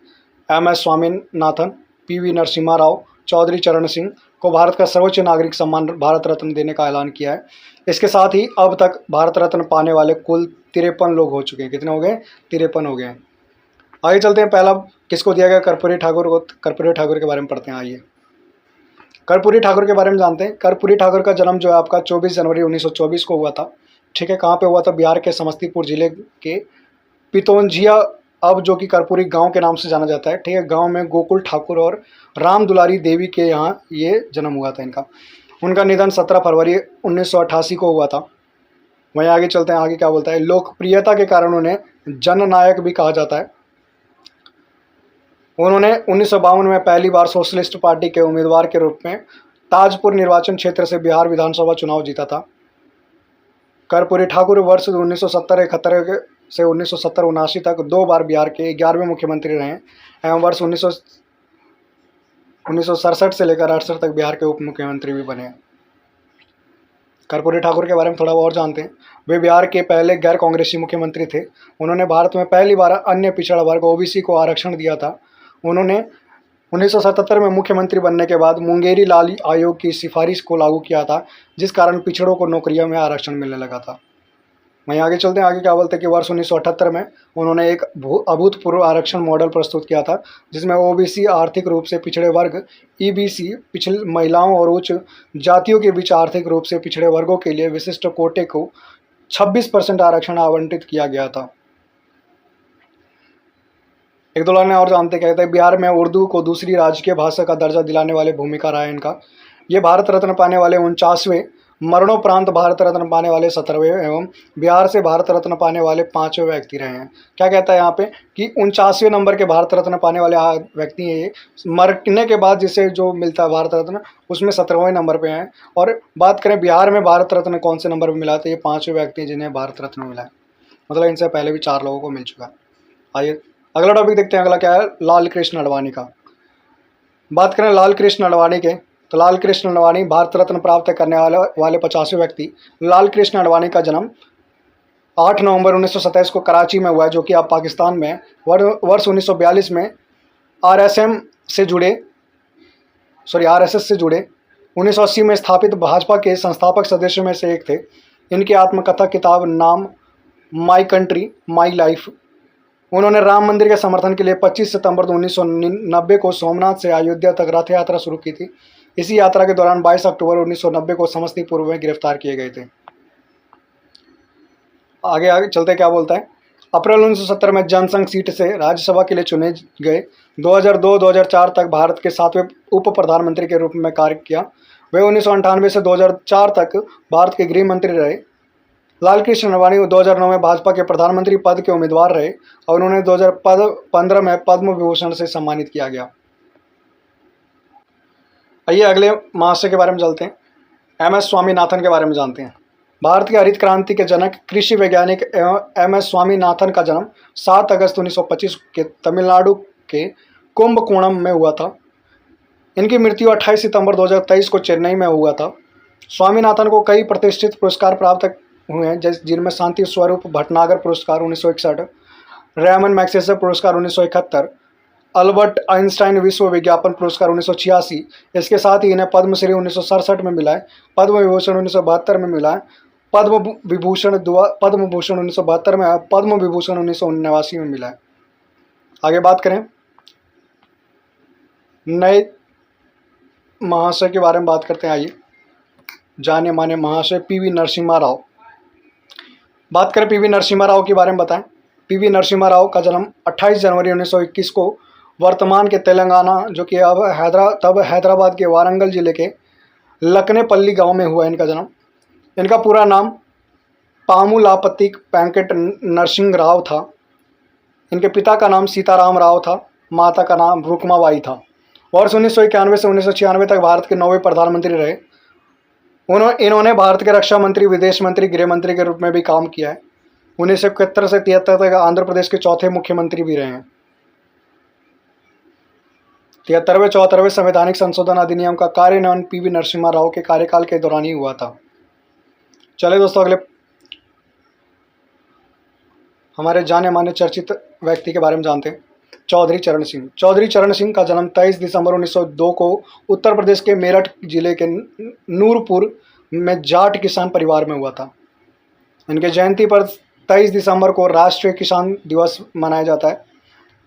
MS स्वामीनाथन, PV नरसिम्हा राव, चौधरी चरण सिंह को भारत का सर्वोच्च नागरिक सम्मान भारत रत्न देने का ऐलान किया है। इसके साथ ही अब तक भारत रत्न पाने वाले कुल 53 लोग हो चुके हैं। कितने हो गए? 53 हो गए हैं। आगे चलते हैं। पहला किसको दिया गया? कर्पूरी ठाकुर को। कर्पूरी ठाकुर के बारे में पढ़ते हैं। आइए कर्पूरी ठाकुर के बारे में जानते हैं। कर्पूरी ठाकुर का जन्म जो है आपका 24 जनवरी 1924 को हुआ था। ठीक है, कहाँ पे हुआ था? बिहार के समस्तीपुर जिले के पितौंझिया, अब जो कि कर्पूरी गांव के नाम से जाना जाता है। ठीक है, गांव में गोकुल ठाकुर और राम दुलारी देवी के यहाँ ये जन्म हुआ था इनका। उनका निधन 17 फरवरी 1988 को हुआ था। वहीं आगे चलते हैं। आगे क्या बोलता है? लोकप्रियता के कारण उन्हें जननायक भी कहा जाता है। उन्होंने 1952 में पहली बार सोशलिस्ट पार्टी के उम्मीदवार के रूप में ताजपुर निर्वाचन क्षेत्र से बिहार विधानसभा चुनाव जीता था। कर्पूरी ठाकुर वर्ष 1970-71 से 1970-79 तक 2 बार बिहार के 11वें मुख्यमंत्री रहे एवं वर्ष 1967 से लेकर 68 तक बिहार के उप मुख्यमंत्री भी बने। कर्पूरी ठाकुर के बारे में थोड़ा और जानते हैं। वे बिहार के पहले गैर कांग्रेसी मुख्यमंत्री थे। उन्होंने भारत में पहली बार अन्य पिछड़ा वर्ग ओबीसी को आरक्षण दिया था। उन्होंने 1977 में मुख्यमंत्री बनने के बाद मुंगेरी लाल आयोग की सिफारिश को लागू किया था, जिस कारण पिछड़ों को नौकरियों में आरक्षण मिलने लगा था। वहीं आगे चलते हैं। आगे क्या बोलते हैं कि वर्ष 1978 में उन्होंने एक अभूतपूर्व आरक्षण मॉडल प्रस्तुत किया था, जिसमें ओबीसी, आर्थिक रूप से पिछड़े वर्ग, ईबीसी, पिछले महिलाओं और उच्च जातियों के बीच आर्थिक रूप से पिछड़े वर्गों के लिए विशिष्ट कोटे को 26% आरक्षण आवंटित किया गया था। एक दो लाइनें और जानते कहते हैं। बिहार में उर्दू को दूसरी राजकीय भाषा का दर्जा दिलाने वाले भूमिका रहा है इनका। ये भारत रत्न पाने वाले 49वें, मरणोपरांत भारत रत्न पाने वाले 17वें एवं बिहार से भारत रत्न पाने वाले 5वें व्यक्ति रहे हैं। क्या कहता है यहाँ पे कि 49वें नंबर के भारत रत्न पाने वाले व्यक्ति हैं ये। मरने के बाद जिसे जो मिलता है भारत रत्न, उसमें 17वें नंबर पे हैं। और बात करें बिहार में भारत रत्न कौन से नंबर पर मिला, तो ये 5वें व्यक्ति जिन्हें भारत रत्न मिला है। मतलब इनसे पहले भी 4 लोगों को मिल चुका है। आइए अगला टॉपिक देखते हैं। अगला क्या है? लाल कृष्ण आडवाणी का। बात करें लाल कृष्ण आडवाणी के, तो लाल कृष्ण आडवाणी भारत रत्न प्राप्त करने वाले 50वें व्यक्ति। लाल कृष्ण आडवाणी का जन्म 8 नवंबर 1927 को कराची में हुआ है, जो कि अब पाकिस्तान में है। वर्ष 1942 में आरएसएस से जुड़े 1980 में स्थापित भाजपा के संस्थापक सदस्यों में से एक थे। इनकी आत्मकथा किताब नाम माई कंट्री माई लाइफ। उन्होंने राम मंदिर के समर्थन के लिए 25 सितंबर 1990 को सोमनाथ से अयोध्या तक रथ यात्रा शुरू की थी। इसी यात्रा के दौरान 22 अक्टूबर 1990 को समस्तीपुर में गिरफ्तार किए गए थे। आगे चलते क्या बोलता है? अप्रैल 1970 में जनसंघ सीट से राज्यसभा के लिए चुने गए। 2002-2004 तक भारत के 7वें उप प्रधानमंत्री के रूप में कार्य किया। वे 1998 से 2004 तक भारत के गृह मंत्री रहे। लाल कृष्ण आडवाणी 2009 में भाजपा के प्रधानमंत्री पद के उम्मीदवार रहे और उन्हें 2015 में पद्म विभूषण से सम्मानित किया गया। आइए अगले महाशय के बारे में चलते हैं। एम.एस. स्वामीनाथन के बारे में जानते हैं। भारत की हरित क्रांति के जनक कृषि वैज्ञानिक एवं एम.एस. स्वामीनाथन का जन्म 7 अगस्त 1925 के तमिलनाडु के कुंभकोणम में हुआ था। इनकी मृत्यु 28 सितंबर 2023 को चेन्नई में हुआ था। स्वामीनाथन को कई प्रतिष्ठित पुरस्कार प्राप्त हुए हैं, जिनमें शांति स्वरूप भटनागर पुरस्कार 1961, रैमन मैग्सेसे पुरस्कार 1971, अल्बर्ट आइंस्टाइन विश्व विज्ञापन पुरस्कार 1986। इसके साथ ही इन्हें पद्मश्री 1967 में मिला है, पद्म विभूषण 1972 में मिला है, पद्म भूषण 1972 में, पद्म विभूषण 1989 में मिला है। आगे बात करें नए महाशय के बारे में बात करते हैं। आइए जाने माने महाशय पीवी नरसिम्हा राव। बात करें पीवी नरसिम्हा राव के बारे में बताएं। पीवी नरसिम्हा राव का जन्म 28 जनवरी 1921 को वर्तमान के तेलंगाना, जो कि अब हैदराबाद के वारंगल जिले के लकनेपल्ली गांव में हुआ इनका जन्म। इनका पूरा नाम पामुलापतिक वेंकट नरसिंह राव था। इनके पिता का नाम सीताराम राव था, माता का नाम रुक्माबाई था। वर्ष 1991 से 1996 तक भारत के 9वें प्रधानमंत्री रहे। इन्होंने भारत के रक्षा मंत्री, विदेश मंत्री, गृह मंत्री के रूप में भी काम किया है। 1971 से 73 तक आंध्र प्रदेश के 4थे मुख्यमंत्री भी रहे हैं। 73वें संवैधानिक संशोधन अधिनियम का कार्यान्वयन पीवी नरसिम्हा राव के कार्यकाल के दौरान ही हुआ था। चले दोस्तों अगले हमारे जाने माने चर्चित व्यक्ति के बारे में जानते हैं। चौधरी चरण सिंह। चौधरी चरण सिंह का जन्म 23 दिसंबर 1902 को उत्तर प्रदेश के मेरठ जिले के नूरपुर में जाट किसान परिवार में हुआ था। इनके जयंती पर 23 दिसंबर को राष्ट्रीय किसान दिवस मनाया जाता है।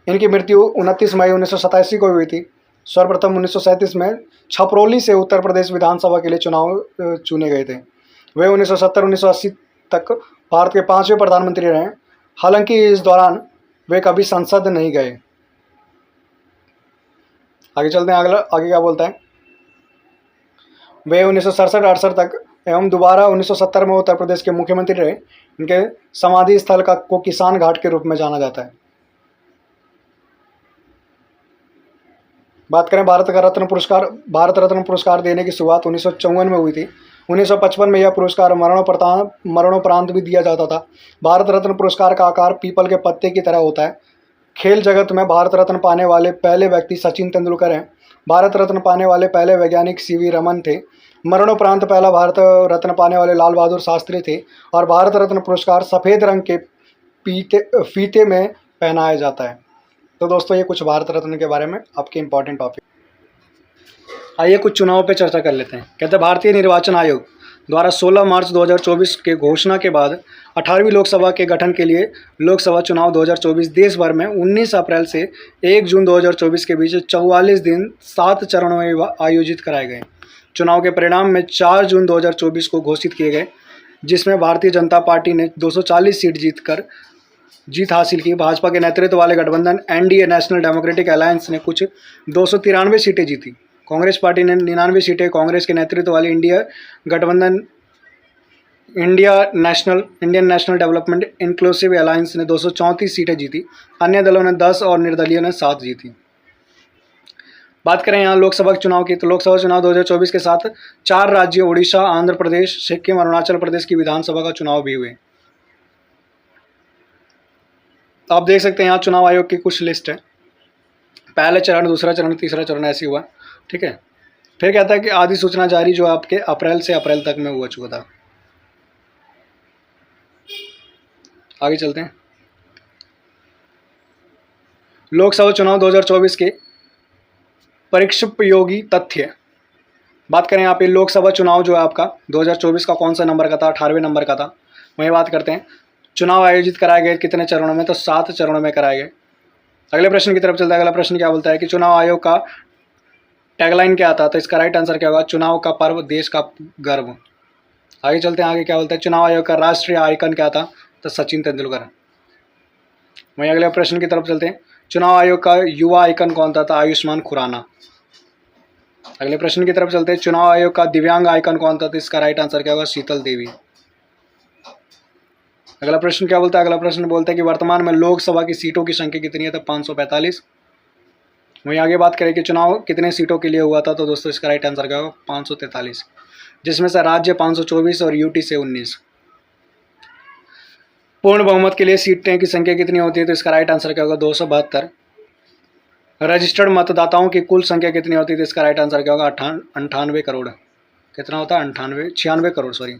इनकी मृत्यु 29 मई 1987 को हुई थी। सर्वप्रथम 1937 में छपरौली से उत्तर प्रदेश विधानसभा के लिए चुनाव चुने गए थे। वे 1970-1980 तक भारत के 5वें प्रधानमंत्री रहे। हालांकि इस दौरान वे कभी संसद नहीं गए। आगे चलते हैं, अगला आगे क्या बोलता है। वे 1967-68 तक एवं दोबारा 1970 में उत्तर प्रदेश के मुख्यमंत्री रहे। इनके समाधि स्थल को किसान घाट के रूप में जाना जाता है। बात करें भारत रत्न पुरस्कार देने की शुरुआत 1954 में हुई थी। 1955 में यह पुरस्कार मरणोपरांत भी दिया जाता था। भारत रत्न पुरस्कार का आकार पीपल के पत्ते की तरह होता है। खेल जगत में भारत रत्न पाने वाले पहले व्यक्ति सचिन तेंदुलकर हैं। भारत रत्न पाने वाले पहले वैज्ञानिक सीवी रमन थे। मरणोपरांत पहला भारत रत्न पाने वाले लाल बहादुर शास्त्री थे। और भारत रत्न पुरस्कार सफ़ेद रंग के फीते में पहनाया जाता है। तो दोस्तों, ये कुछ भारत रत्न के बारे में आपके इंपॉर्टेंट टॉपिक। आइए कुछ चुनाव पे चर्चा कर लेते हैं। कहते हैं भारतीय निर्वाचन आयोग द्वारा 16 मार्च 2024 के घोषणा के बाद 18वीं लोकसभा के गठन के लिए लोकसभा चुनाव 2024 देश भर में 19 अप्रैल से 1 जून 2024 के बीच 44 दिन 7 चरणों में आयोजित कराए गए। चुनाव के परिणाम में 4 जून 2024 को घोषित किए गए, जिसमें भारतीय जनता पार्टी ने 240 सीट जीत हासिल की। भाजपा के नेतृत्व वाले गठबंधन एनडीए नेशनल डेमोक्रेटिक अलायंस ने कुछ 293 सीटें जीती। कांग्रेस पार्टी ने 99 सीटें, कांग्रेस के नेतृत्व वाली इंडिया गठबंधन Indian national development inclusive alliance ने 234 सीटें जीती। अन्य दलों ने 10 और निर्दलीय ने 7 जीती। बात करें यहाँ लोकसभा चुनाव की, तो लोकसभा चुनाव 2024 के साथ 4 राज्यों उड़ीसा, आंध्र प्रदेश, सिक्किम, अरुणाचल प्रदेश की विधानसभा का चुनाव भी हुए। तो आप देख सकते हैं यहाँ चुनाव आयोग की कुछ लिस्ट है। पहले चरण, दूसरा चरण, तीसरा चरण ऐसे हुआ। ठीक है। फिर कहता है कि आधी सूचना जारी जो आपके अप्रैल से अप्रैल तक में हुआ चुका था। आगे चलते हैं। लोकसभा चुनाव 2024 के परीक्षोपयोगी तथ्य। बात करें यहाँ पे लोकसभा चुनाव जो है आपका 2024 का कौन सा नंबर का था, 18वें नंबर का था। वही बात करते हैं। चुनाव आयोजित कराए गए कितने चरणों में, तो 7 चरणों में कराए गए। अगले प्रश्न की तरफ चलता है। अगला प्रश्न क्या बोलता है कि चुनाव आयोग का टैगलाइन क्या आता है, तो इसका राइट आंसर क्या होगा, चुनाव का पर्व देश का गर्व। आगे चलते हैं। आगे क्या बोलता है, चुनाव आयोग का राष्ट्रीय आइकन क्या था, तो सचिन तेंदुलकर। वहीं अगले प्रश्न की तरफ चलते हैं। चुनाव आयोग का युवा आइकन कौन था, तो आयुष्मान खुराना। अगले प्रश्न की तरफ चलते हैं। चुनाव आयोग का दिव्यांग आइकन कौन था, तो इसका राइट आंसर क्या होगा, शीतल देवी। अगला प्रश्न क्या बोलता है, अगला प्रश्न बोलता है कि वर्तमान में लोकसभा की सीटों की संख्या कितनी है, तो 545। वहीं आगे बात करें कि चुनाव कितने सीटों के लिए हुआ था, तो दोस्तों इसका राइट आंसर क्या होगा, 543, जिसमें से राज्य 524 और यूटी से 19। पूर्ण बहुमत के लिए सीटें की संख्या कितनी होती है, तो इसका राइट आंसर क्या होगा, 272। रजिस्टर्ड मतदाताओं की कुल संख्या कितनी होती है, तो इसका राइट आंसर क्या होगा, 98 करोड़। कितना होता है, 96 करोड़, सॉरी।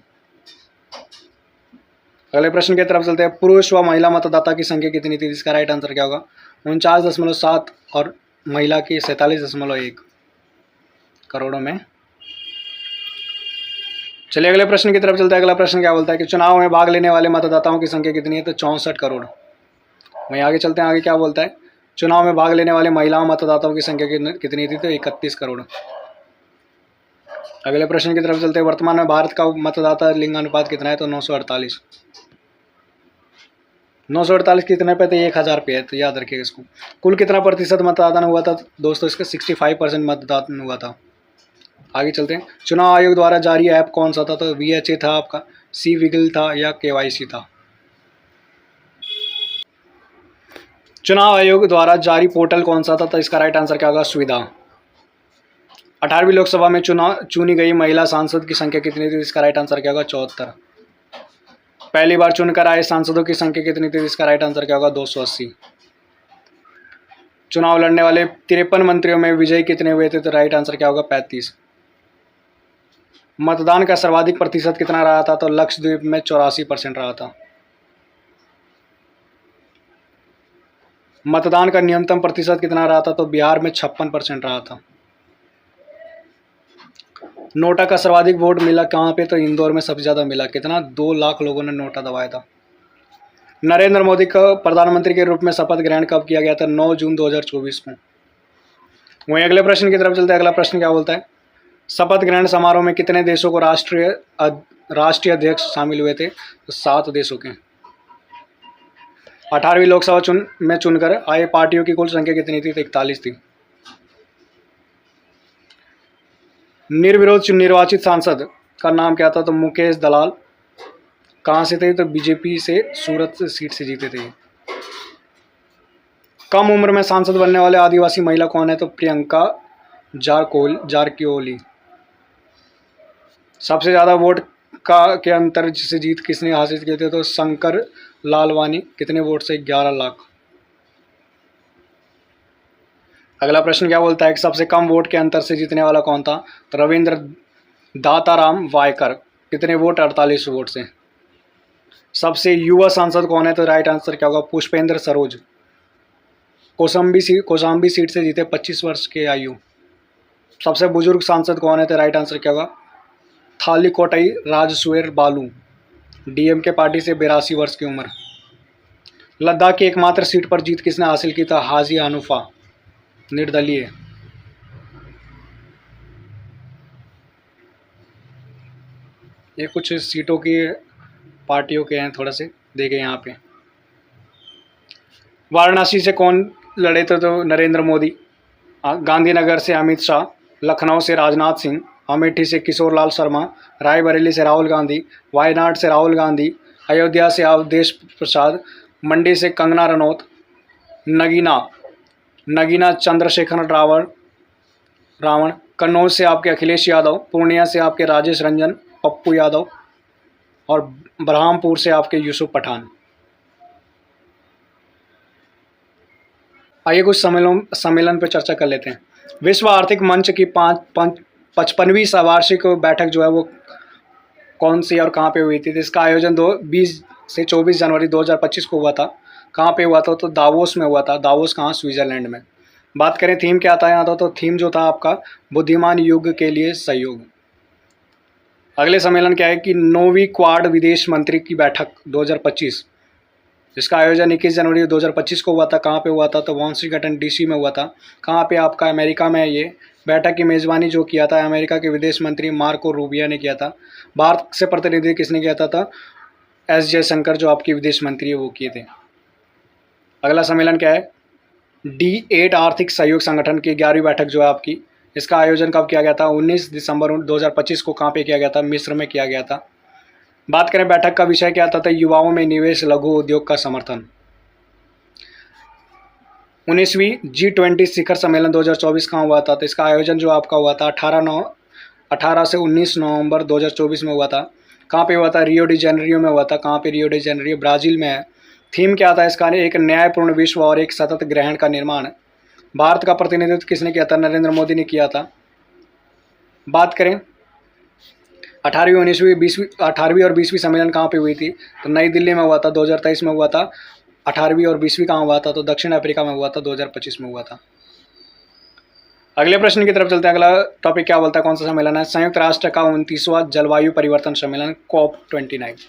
अगले प्रश्न की तरफ चलते हैं। पुरुष व महिला मतदाता की संख्या कितनी थी, इसका राइट आंसर क्या होगा, 49.7 और महिला की 47.1 करोड़ों में। चलिए अगले प्रश्न की तरफ चलते हैं। अगला प्रश्न क्या बोलता है कि चुनाव में भाग लेने वाले मतदाताओं की संख्या कितनी है, तो 64 करोड़। वहीं आगे चलते हैं। आगे क्या बोलता है, चुनाव में भाग लेने वाले महिलाओं मतदाताओं की संख्या कितनी थी, तो 31 करोड़। अगले प्रश्न की तरफ चलते हैं। वर्तमान में भारत का मतदाता लिंगानुपात कितना है, तो 948। 948 कितने पे, तो 1000 पे है, तो याद रखिएगा इसको। कुल कितना प्रतिशत मतदान हुआ था, दोस्तों इसका 65% मतदान हुआ था। आगे चलते हैं। चुनाव आयोग द्वारा जारी ऐप कौन सा था, तो VHA था आपका, सी विजिल था या KYC था। चुनाव आयोग द्वारा जारी पोर्टल कौन सा था, तो इसका राइट आंसर क्या होगा, सुविधा। 18वीं लोकसभा में चुनी गई महिला सांसद की संख्या कितनी थी, इसका राइट आंसर क्या होगा, 74। पहली बार चुनकर आए सांसदों की संख्या कितनी थी, इसका राइट आंसर क्या होगा, 280। चुनाव लड़ने वाले 53 मंत्रियों में विजयी कितने हुए थे, तो राइट आंसर क्या होगा, 35। मतदान का सर्वाधिक प्रतिशत कितना रहा था, तो लक्षद्वीप में 84% रहा था। मतदान का न्यूनतम प्रतिशत कितना रहा था? तो बिहार में 56% रहा था। नोटा का सर्वाधिक वोट मिला कहाँ पे? तो इंदौर में सबसे ज़्यादा मिला। कितना? 2 लाख लोगों ने नोटा दबाया था। नरेंद्र मोदी का प्रधानमंत्री के रूप में शपथ ग्रहण कब किया गया था? 9 जून 2024 में। वहीं अगले प्रश्न की तरफ चलते हैं। अगला प्रश्न क्या बोलता है? शपथ ग्रहण समारोह में कितने देशों को राष्ट्रीय अध्यक्ष शामिल हुए थे? तो 7 देशों के। 18वीं लोकसभा में चुनकर आए पार्टियों की कुल संख्या कितनी थी? तो 41 थी। निर्विरोध निर्वाचित सांसद का नाम क्या था? तो मुकेश दलाल। कहाँ से थे? तो बीजेपी से सूरत सीट से जीते थे। कम उम्र में सांसद बनने वाले आदिवासी महिला कौन है? तो प्रियंका जारकिहोली। सबसे ज़्यादा वोट के अंतर से जीत किसने हासिल किए थे? तो शंकर लालवानी। कितने वोट से? 11 लाख। अगला प्रश्न क्या बोलता है कि सबसे कम वोट के अंतर से जीतने वाला कौन था? तो रविंद्र दाताराम वायकर। कितने वोट? 48 वोट से। सबसे युवा सांसद कौन है? तो राइट आंसर क्या होगा? पुष्पेंद्र सरोज। कौशाम्बी सीट से जीते, 25 वर्ष के आयु। सबसे बुजुर्ग सांसद कौन है? तो राइट आंसर क्या होगा? थालीकोटई राजसूर बालू। डीएमके पार्टी से, 82 वर्ष की उम्र। लद्दाख की एकमात्र सीट पर जीत किसने हासिल की था? हाजी हनूफा, निर्दलीय। ये कुछ सीटों की पार्टियों के हैं, थोड़ा से देखे यहाँ पे। वाराणसी से कौन लड़े थे? तो नरेंद्र मोदी। गांधीनगर से अमित शाह, लखनऊ से राजनाथ सिंह, अमेठी से किशोर लाल शर्मा, रायबरेली से राहुल गांधी, वायनाड से राहुल गांधी, अयोध्या से अवधेश प्रसाद, मंडी से कंगना रनौत, नगीना चंद्रशेखर रावण, कन्नौज से आपके अखिलेश यादव, पूर्णिया से आपके राजेश रंजन पप्पू यादव और बरहामपुर से आपके यूसुफ पठान। आइए कुछ सम्मेलन पर चर्चा कर लेते हैं। विश्व आर्थिक मंच की 55वीं वार्षिक बैठक जो है वो कौन सी और कहाँ पे हुई थी? तो इसका आयोजन 20 से 24 जनवरी 2025 को हुआ था। कहाँ पे हुआ था? तो दावोस में हुआ था। दावोस कहाँ? स्विट्जरलैंड में। बात करें थीम क्या था यहाँ था? तो थीम जो था आपका बुद्धिमान युग के लिए सहयोग। अगले सम्मेलन क्या है कि 9वीं क्वाड विदेश मंत्री की बैठक 2025, जिसका आयोजन 21 जनवरी 2025 को हुआ था। कहाँ पे हुआ था? तो वाशिंगटन डीसी में हुआ था। कहाँ पे? आपका अमेरिका में है। ये बैठक की मेज़बानी जो किया था अमेरिका के विदेश मंत्री मार्को रूबियो ने किया था। भारत से प्रतिनिधि किसने किया था? एस जयशंकर जो आपके विदेश मंत्री है वो किए थे। अगला सम्मेलन क्या है? D8 आर्थिक सहयोग संगठन की 11वीं बैठक जो है आपकी, इसका आयोजन कब किया गया था? 19 दिसंबर 2025 को। कहाँ पे किया गया था? मिस्र में किया गया था। बात करें बैठक का विषय क्या था? तो युवाओं में निवेश, लघु उद्योग का समर्थन। 19वीं G20 शिखर सम्मेलन 2024 कहाँ हुआ था? तो इसका आयोजन जो आपका हुआ था 18 से 19 नवंबर 2024 में हुआ था। कहाँ पे हुआ था? रियो डी जेनेरियो में हुआ था। कहाँ पे? रियो डी जेनेरियो, ब्राज़ील में है। थीम क्या था इसका? एक न्यायपूर्ण विश्व और एक सतत ग्रहण का निर्माण। भारत का प्रतिनिधित्व किसने किया था? नरेंद्र मोदी ने किया था। बात करें 18वीं और 20वीं सम्मेलन कहाँ पे हुई थी? तो नई दिल्ली में हुआ था, 2023 में हुआ था। 18वीं और 20वीं कहाँ हुआ था? तो दक्षिण अफ्रीका में हुआ था, 2025 में हुआ था। अगले प्रश्न की तरफ चलते हैं। अगला टॉपिक क्या बोलता है? कौन सा सम्मेलन है? संयुक्त राष्ट्र का 29वां जलवायु परिवर्तन सम्मेलन COP29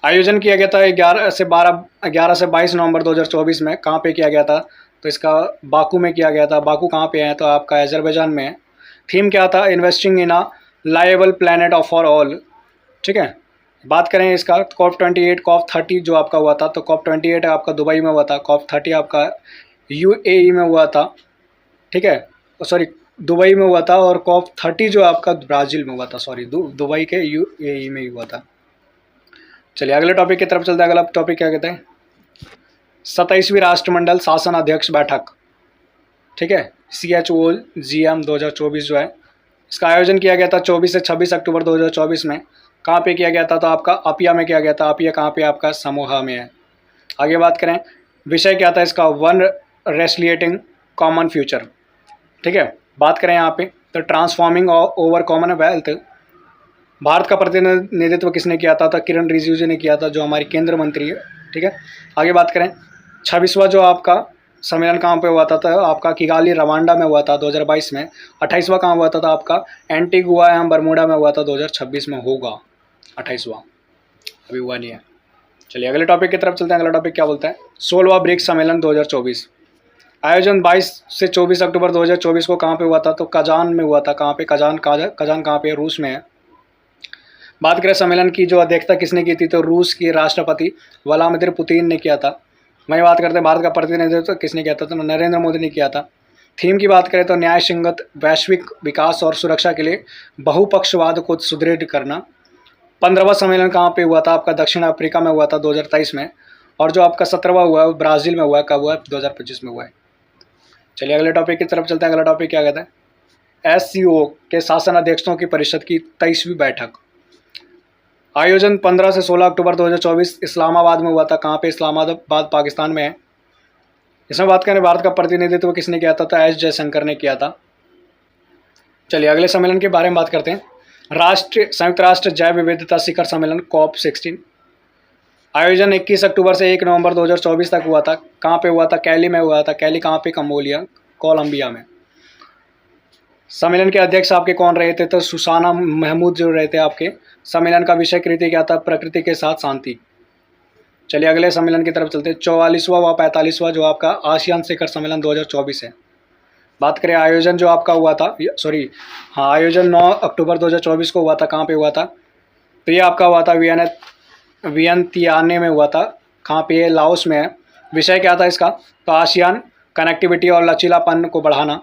आयोजन किया गया था 11 से 22 नवंबर 2024 में। कहाँ पे किया गया था? तो इसका बाकू में किया गया था। बाकू कहाँ पे है? तो आपका अजरबैजान में है। थीम क्या था? Investing in a liable planet for all. ठीक है। बात करें इसका COP28 COP30 जो आपका हुआ था, तो COP28 आपका दुबई में हुआ था, COP30 आपका UAE में हुआ था। ठीक है, सॉरी दुबई में हुआ था, और COP30 जो आपका ब्राज़ील में हुआ था। सॉरी दुबई के UAE में ही हुआ था। चलिए अगले टॉपिक की तरफ चलते हैं। अगला टॉपिक क्या कहते हैं? 27वीं राष्ट्रमंडल शासन अध्यक्ष बैठक। ठीक है, CHOGM 2024 जो है, इसका आयोजन किया गया था 24 से 26 अक्टूबर 2024 में। कहाँ पे किया गया था? तो आपका अपिया में किया गया था। अपिया कहाँ पे? आपका समोहा में है। आगे बात करें, विषय क्या था इसका? One resilient common future. ठीक है, बात करें यहाँ पे तो transforming over common wealth. Bharat का प्रतिनिधित्व किसने किया था? तो किरण रिजिजू ने किया था, जो हमारी केंद्र मंत्री है। ठीक है, आगे बात करें 26वां जो आपका सम्मेलन कहाँ पे हुआ था आपका किगाली रवांडा में हुआ था 2022 में। 28वां कहाँ हुआ था आपका एंटीगुआ एवं बरमूडा में हुआ था 2026 में होगा 28वां, अभी हुआ नहीं है। चलिए अगले टॉपिक की तरफ चलते हैं। अगला टॉपिक क्या बोलता है, 16वां ब्रिक्स सम्मेलन 2024। आयोजन 22 से 24 अक्टूबर 2024 को कहाँ पे हुआ था, तो कजान में हुआ था। कहाँ पे, कजान कहाँ पे, रूस में है। बात करें सम्मेलन की, जो अध्यक्षता किसने की थी, तो रूस के राष्ट्रपति व्लादिमीर पुतिन ने किया था। वहीं बात करते हैं भारत का प्रतिनिधित्व तो किसने किया था, तो नरेंद्र मोदी ने किया था। थीम की बात करें तो न्याय संगत वैश्विक विकास और सुरक्षा के लिए बहुपक्षवाद को सुदृढ़ करना। 15वां सम्मेलन कहाँ पे हुआ था, आपका दक्षिण अफ्रीका में हुआ था 2023 में। और जो आपका 17वां हुआ है वो ब्राज़ील में हुआ है। कब हुआ है, 2025 में हुआ है। चलिए अगले टॉपिक की तरफ चलते हैं। अगला टॉपिक क्या कहता है, SCO के शासन अध्यक्षों की परिषद की 23वीं बैठक। आयोजन 15 से 16 अक्टूबर 2024 इस्लामाबाद में हुआ था। कहाँ पे, इस्लामाबाद पाकिस्तान में है। इसमें बात करें भारत का प्रतिनिधित्व किसने किया था, तो एस जयशंकर ने किया था। चलिए अगले सम्मेलन के बारे में बात करते हैं। संयुक्त राष्ट्र जैव विविधता शिखर सम्मेलन COP16। आयोजन 21 अक्टूबर से 1 नवंबर 2024 तक हुआ था। कहाँ पे हुआ था, कैली में हुआ था। कैली कहाँ पे, कोलंबिया में। सम्मेलन के अध्यक्ष आपके कौन रहे थे, तो सुसाना महमूद जो रहे थे आपके। सम्मेलन का विषय कृति क्या था, प्रकृति के साथ शांति। चलिए अगले सम्मेलन की तरफ चलते हैं। 44वां व 45वां जो आपका आसियान शिखर सम्मेलन 2024 है। बात करें आयोजन जो आपका हुआ था, आयोजन 9 अक्टूबर 2024 को हुआ था। कहाँ पे हुआ था, तो ये आपका हुआ था वियंतियाने में हुआ था। कहाँ पे, ये लाओस में है। विषय क्या था इसका, तो आसियान कनेक्टिविटी और लचीलापन को बढ़ाना।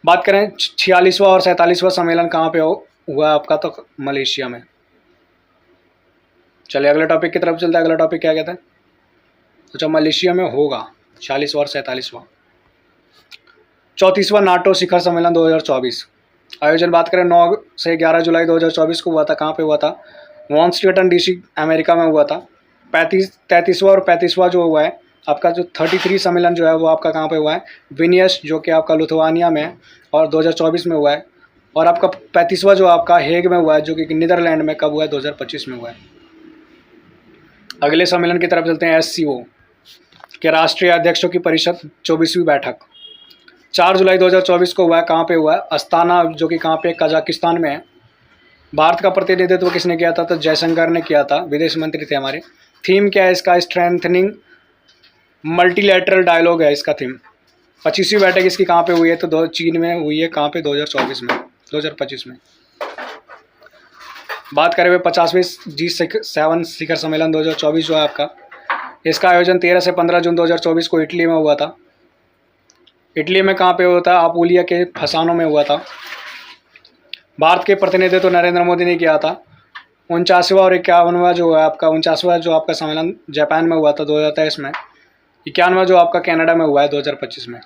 बात करें 46वां और 47वां सम्मेलन कहाँ पे हुआ आपका, तो मलेशिया में। चलिए अगले टॉपिक की तरफ चलते हैं। अगला टॉपिक क्या कहता है, तो जब मलेशिया में होगा 46वां और 47वां। 34वां नाटो शिखर सम्मेलन 2024। आयोजन बात करें 9 से 11 जुलाई 2024 को हुआ था। कहाँ पे हुआ था, वॉशिंगटन DC अमेरिका में हुआ था। 33वां और 35वां जो हुआ है आपका, जो 33 सम्मेलन जो है वो आपका कहाँ पे हुआ है, विनियस जो कि आपका लिथुआनिया में है और 2024 में हुआ है। और आपका 35वां जो आपका हेग में हुआ है, जो कि नीदरलैंड में कब हुआ है, 2025 में हुआ है। अगले सम्मेलन की तरफ चलते हैं। SCO के राष्ट्रीय अध्यक्षों की परिषद 24वीं बैठक 4 जुलाई 2024 को हुआ है। कहाँ पे हुआ है, अस्ताना जो कि कहाँ पे, कजाकिस्तान में है। भारत का प्रतिनिधित्व किसने किया था, तो जयशंकर ने किया था, विदेश मंत्री थे हमारे। थीम क्या है इसका, स्ट्रेंथनिंग मल्टीलैटरल डायलॉग है इसका थीम। 25वीं बैठक इसकी कहाँ पे हुई है, तो चीन में हुई है। कहाँ पे, 2025 में। बात करें 50वें G7 शिखर सम्मेलन 2024 जो है आपका, इसका आयोजन 13 से 15 जून 2024 को इटली में हुआ था। इटली में कहाँ पे हुआ था, अपुलिया के फसानो में हुआ था। भारत के प्रतिनिधित्व नरेंद्र मोदी ने किया था। 49वां और 51वां जो है आपका, 49वां जो आपका सम्मेलन जापान में हुआ था 2023 में। 91वां जो आपका कनाडा में हुआ है 2025 में।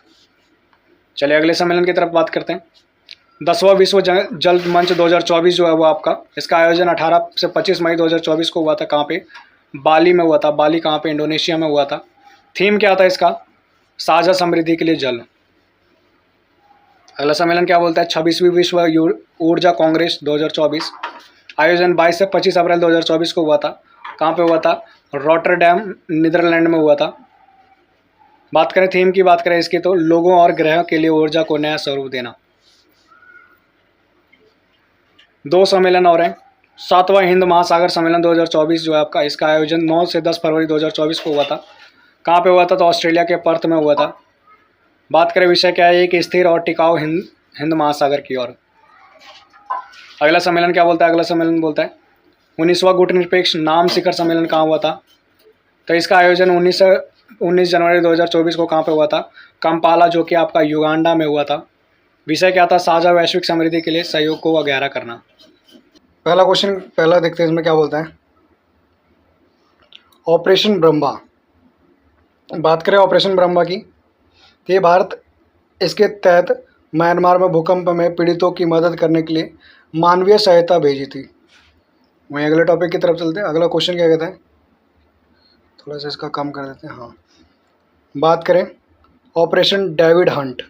चलिए अगले सम्मेलन की तरफ बात करते हैं। 10वां विश्व जल मंच 2024 जो है वो आपका, इसका आयोजन 18 से 25 मई 2024 को हुआ था। कहाँ पे, बाली में हुआ था। बाली कहाँ पे, इंडोनेशिया में हुआ था। थीम क्या था इसका, साझा समृद्धि के लिए जल। अगला सम्मेलन क्या बोलता है, 26वीं विश्व ऊर्जा कांग्रेस 2024। आयोजन 22 से 25 अप्रैल 2024 को हुआ था। कहाँ पे हुआ था, रॉटरडैम नीदरलैंड में हुआ था। बात करें थीम की, बात करें इसकी, तो लोगों और ग्रहों के लिए ऊर्जा को नया स्वरूप देना। 2 सम्मेलन और हैं। 7वां हिंद महासागर सम्मेलन 2024 जो है आपका, इसका आयोजन 9 से 10 फरवरी 2024 को हुआ था। कहाँ पे हुआ था, तो ऑस्ट्रेलिया के पर्थ में हुआ था। बात करें विषय क्या है, एक स्थिर और टिकाऊ हिंद महासागर की ओर। अगला सम्मेलन क्या बोलता है, अगला सम्मेलन बोलता है 19वां गुटनिरपेक्ष नाम शिखर सम्मेलन कहाँ हुआ था, तो इसका आयोजन 19 जनवरी 2024 को कहाँ पे हुआ था, कंपाला जो कि आपका युगांडा में हुआ था। विषय क्या था, साझा वैश्विक समृद्धि के लिए सहयोग को गहरा करना। पहला क्वेश्चन पहला देखते हैं इसमें क्या बोलता है। ऑपरेशन ब्रह्मा, बात करें ऑपरेशन ब्रह्मा की, तो ये भारत इसके तहत म्यांमार में भूकंप में पीड़ितों की मदद करने के लिए मानवीय सहायता भेजी थी। वहीं अगले टॉपिक की तरफ चलते हैं। अगला क्वेश्चन क्या कहता है, थोड़ा सा इसका कम कर देते हैं। हाँ, बात करें ऑपरेशन डेविड हंट,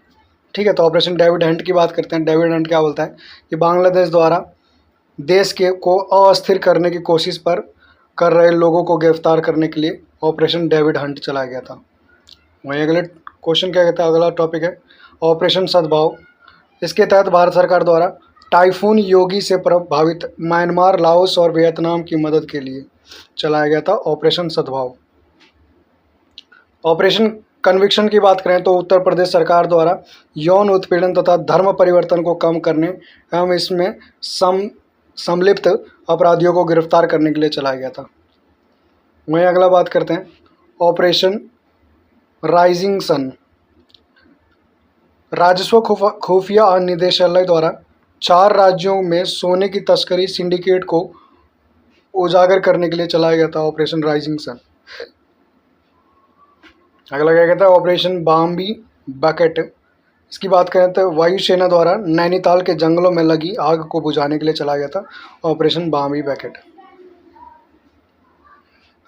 ठीक है, तो ऑपरेशन डेविड हंट की बात करते हैं। डेविड हंट क्या बोलता है कि बांग्लादेश द्वारा देश को अस्थिर करने की कोशिश कर रहे लोगों को गिरफ्तार करने के लिए ऑपरेशन डेविड हंट चलाया गया था। वहीं अगले क्वेश्चन क्या कहता है, अगला टॉपिक है ऑपरेशन सद्भाव। इसके तहत भारत सरकार द्वारा टाइफून योगी से प्रभावित म्यांमार, लाओस और वियतनाम की मदद के लिए चलाया गया था ऑपरेशन सद्भाव। ऑपरेशन कन्विक्शन की बात करें तो उत्तर प्रदेश सरकार द्वारा यौन उत्पीड़न तथा धर्म परिवर्तन को कम करने एवं इसमें सम्मिलित अपराधियों को गिरफ्तार करने के लिए चलाया गया था। वहीं अगला बात करते हैं ऑपरेशन राइजिंग सन। राजस्व खुफिया निदेशालय द्वारा 4 राज्यों में सोने की तस्करी सिंडिकेट को उजागर करने के लिए चलाया गया था ऑपरेशन राइजिंग सन। अगला क्या कहता है ऑपरेशन बाम्बी बकेट। इसकी बात करें तो वायुसेना द्वारा नैनीताल के जंगलों में लगी आग को बुझाने के लिए चलाया गया था ऑपरेशन बाम्बी बकेट।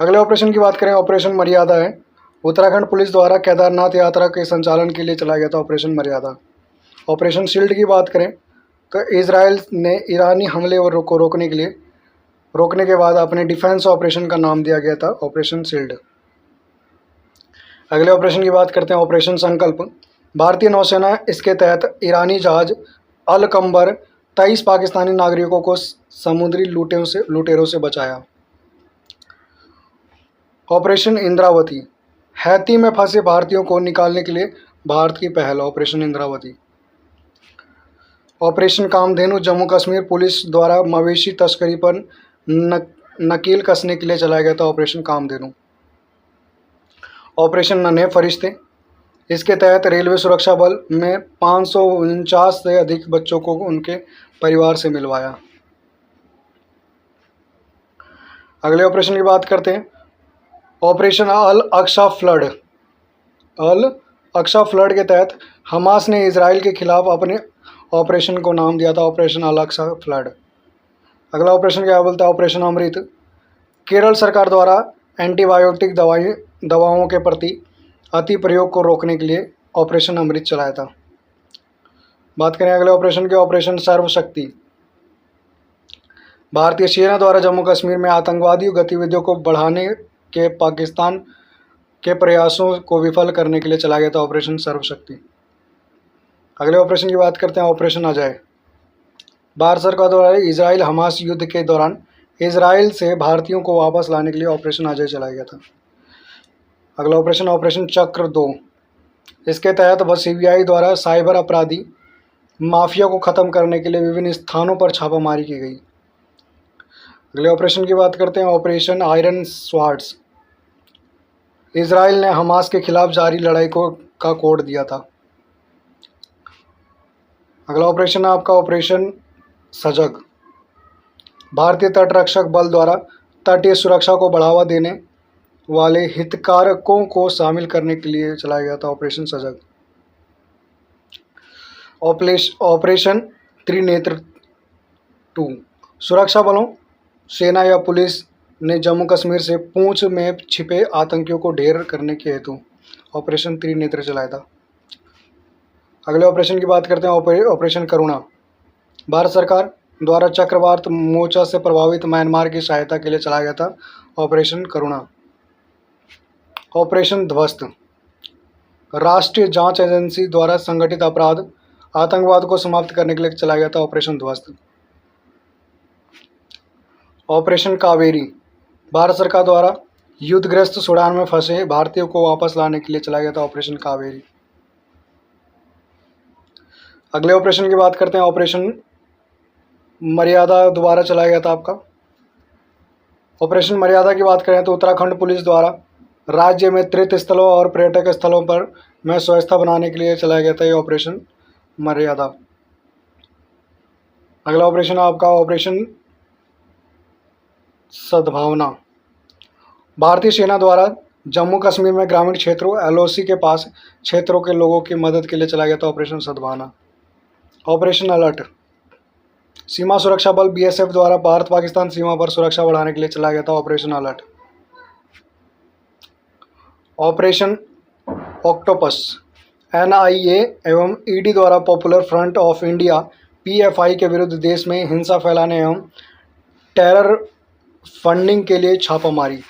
अगले ऑपरेशन की बात करें ऑपरेशन मर्यादा है। उत्तराखंड पुलिस द्वारा केदारनाथ यात्रा के संचालन के लिए चलाया गया था ऑपरेशन मर्यादा। ऑपरेशन शील्ड की बात करें तो इजराइल ने ईरानी हमले को रोकने के बाद अपने डिफेंस ऑपरेशन का नाम दिया गया था ऑपरेशन शील्ड। अगले ऑपरेशन की बात करते हैं ऑपरेशन संकल्प। भारतीय नौसेना इसके तहत ईरानी जहाज अल कंबर 23 पाकिस्तानी नागरिकों को समुद्री लुटेरों से बचाया। ऑपरेशन इंद्रावती। हैती में फंसे भारतीयों को निकालने के लिए भारत की पहल operation Indravati. Operation Kamdhenu. Jammu Kashmir police द्वारा मवेशी तस्करी पर नकेल कसने के लिए चलाया गया था ऑपरेशन कामधेनु। ऑपरेशन नन्हे फरिश्ते। इसके तहत रेलवे सुरक्षा बल में 549 से अधिक बच्चों को उनके परिवार से मिलवाया। अगले ऑपरेशन की बात करते हैं ऑपरेशन अल अक्सा फ्लड। अल अक्सा फ्लड के तहत हमास ने इजराइल के खिलाफ अपने ऑपरेशन को नाम दिया था ऑपरेशन अल अक्सा फ्लड। अगला ऑपरेशन क्या बोलता है ऑपरेशन अमृत। केरल सरकार द्वारा एंटीबायोटिक दवाओं के प्रति अति प्रयोग को रोकने के लिए ऑपरेशन अमृत चलाया था। बात करें अगले ऑपरेशन के ऑपरेशन सर्वशक्ति। भारतीय सेना द्वारा जम्मू कश्मीर में आतंकवादी गतिविधियों को बढ़ाने के पाकिस्तान के प्रयासों को विफल करने के लिए चलाया गया था ऑपरेशन सर्वशक्ति। अगले ऑपरेशन की बात करते हैं ऑपरेशन अजय। भारत सरकार द्वारा इजराइल हमास युद्ध के दौरान इजराइल से भारतीयों को वापस लाने के लिए ऑपरेशन अजय चलाया गया था। अगला ऑपरेशन ऑपरेशन चक्र 2। इसके तहत सीबीआई द्वारा साइबर अपराधी माफिया को ख़त्म करने के लिए विभिन्न स्थानों पर छापामारी की गई। अगले ऑपरेशन की बात करते हैं ऑपरेशन आयरन स्वार्ड्स। इजराइल ने हमास के खिलाफ जारी लड़ाई का कोड दिया था। अगला ऑपरेशन है आपका ऑपरेशन सजग। भारतीय तटरक्षक बल द्वारा तटीय सुरक्षा को बढ़ावा देने वाले हितधारकों को शामिल करने के लिए चलाया गया था ऑपरेशन सजग। ऑपरेशन त्रिनेत्र 2। सुरक्षा बलों, सेना या पुलिस ने जम्मू कश्मीर से पूंछ में छिपे आतंकियों को ढेर करने के हेतु ऑपरेशन त्रिनेत्र चलाया था। अगले ऑपरेशन की बात करते हैं ऑपरेशन करुणा। भारत सरकार द्वारा चक्रवात मोर्चा से प्रभावित म्यांमार की सहायता के लिए चलाया गया था ऑपरेशन करुणा। ऑपरेशन ध्वस्त। राष्ट्रीय जांच एजेंसी द्वारा संगठित अपराध आतंकवाद को समाप्त करने के लिए चलाया गया था ऑपरेशन ध्वस्त। ऑपरेशन कावेरी। भारत सरकार द्वारा युद्धग्रस्त सूडान में फंसे भारतीयों को वापस लाने के लिए चलाया गया था ऑपरेशन कावेरी। अगले ऑपरेशन की बात करते हैं ऑपरेशन मर्यादा दोबारा चलाया गया था आपका। ऑपरेशन मर्यादा की बात करें तो उत्तराखंड पुलिस द्वारा राज्य में तीर्थ स्थलों और पर्यटक स्थलों पर में व्यवस्था बनाने के लिए चलाया गया था ये ऑपरेशन मर्यादा। अगला ऑपरेशन आपका ऑपरेशन सद्भावना। भारतीय सेना द्वारा जम्मू कश्मीर में ग्रामीण क्षेत्रों एलओसी के पास क्षेत्रों के लोगों की मदद के लिए चलाया गया था ऑपरेशन सद्भावना। Operation alert. सीमा सुरक्षा बल बीएसएफ द्वारा भारत पाकिस्तान सीमा पर सुरक्षा बढ़ाने के लिए चलाया गया था operation alert. Operation octopus. NIA एवं ईडी द्वारा popular front of India PFI के विरुद्ध देश में हिंसा फैलाने एवं टेरर फंडिंग के लिए छापामारी।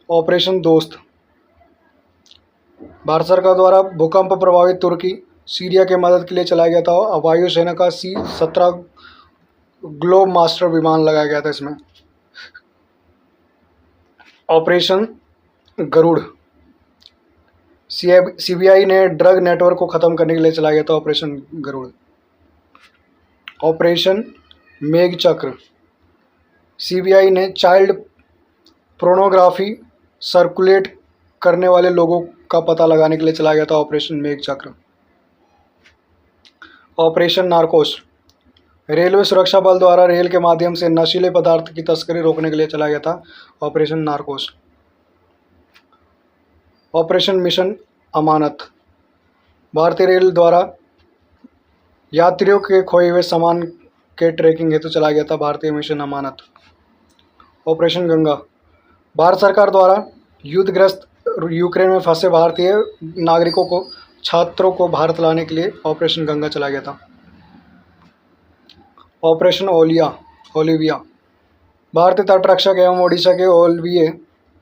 ऑपरेशन दोस्त। भारत सरकार द्वारा भूकंप प्रभावित तुर्की सीरिया के मदद के लिए चलाया गया था। वायुसेना का C-17 ग्लोब मास्टर विमान लगाया गया था इसमें। ऑपरेशन गरुड़ CBI ने ड्रग नेटवर्क को ख़त्म करने के लिए चलाया गया था ऑपरेशन गरुड़। ऑपरेशन मेघचक्र CBI ने चाइल्ड पोर्नोग्राफी सर्कुलेट करने वाले लोगों का पता लगाने के लिए चलाया गया था ऑपरेशन मेघचक्र। ऑपरेशन नार्कोस रेलवे सुरक्षा बल द्वारा रेल के माध्यम से नशीले पदार्थ की तस्करी रोकने के लिए चलाया गया था ऑपरेशन नार्कोस। ऑपरेशन मिशन अमानत भारतीय रेल द्वारा यात्रियों के खोए हुए सामान के ट्रैकिंग हेतु चलाया गया था भारतीय मिशन अमानत। ऑपरेशन गंगा भारत सरकार द्वारा युद्धग्रस्त यूक्रेन में फंसे भारतीय नागरिकों को छात्रों को भारत लाने के लिए ऑपरेशन गंगा चलाया गया था। ऑपरेशन ओलिविया भारतीय तटरक्षक एवं ओडिशा के ओलिविये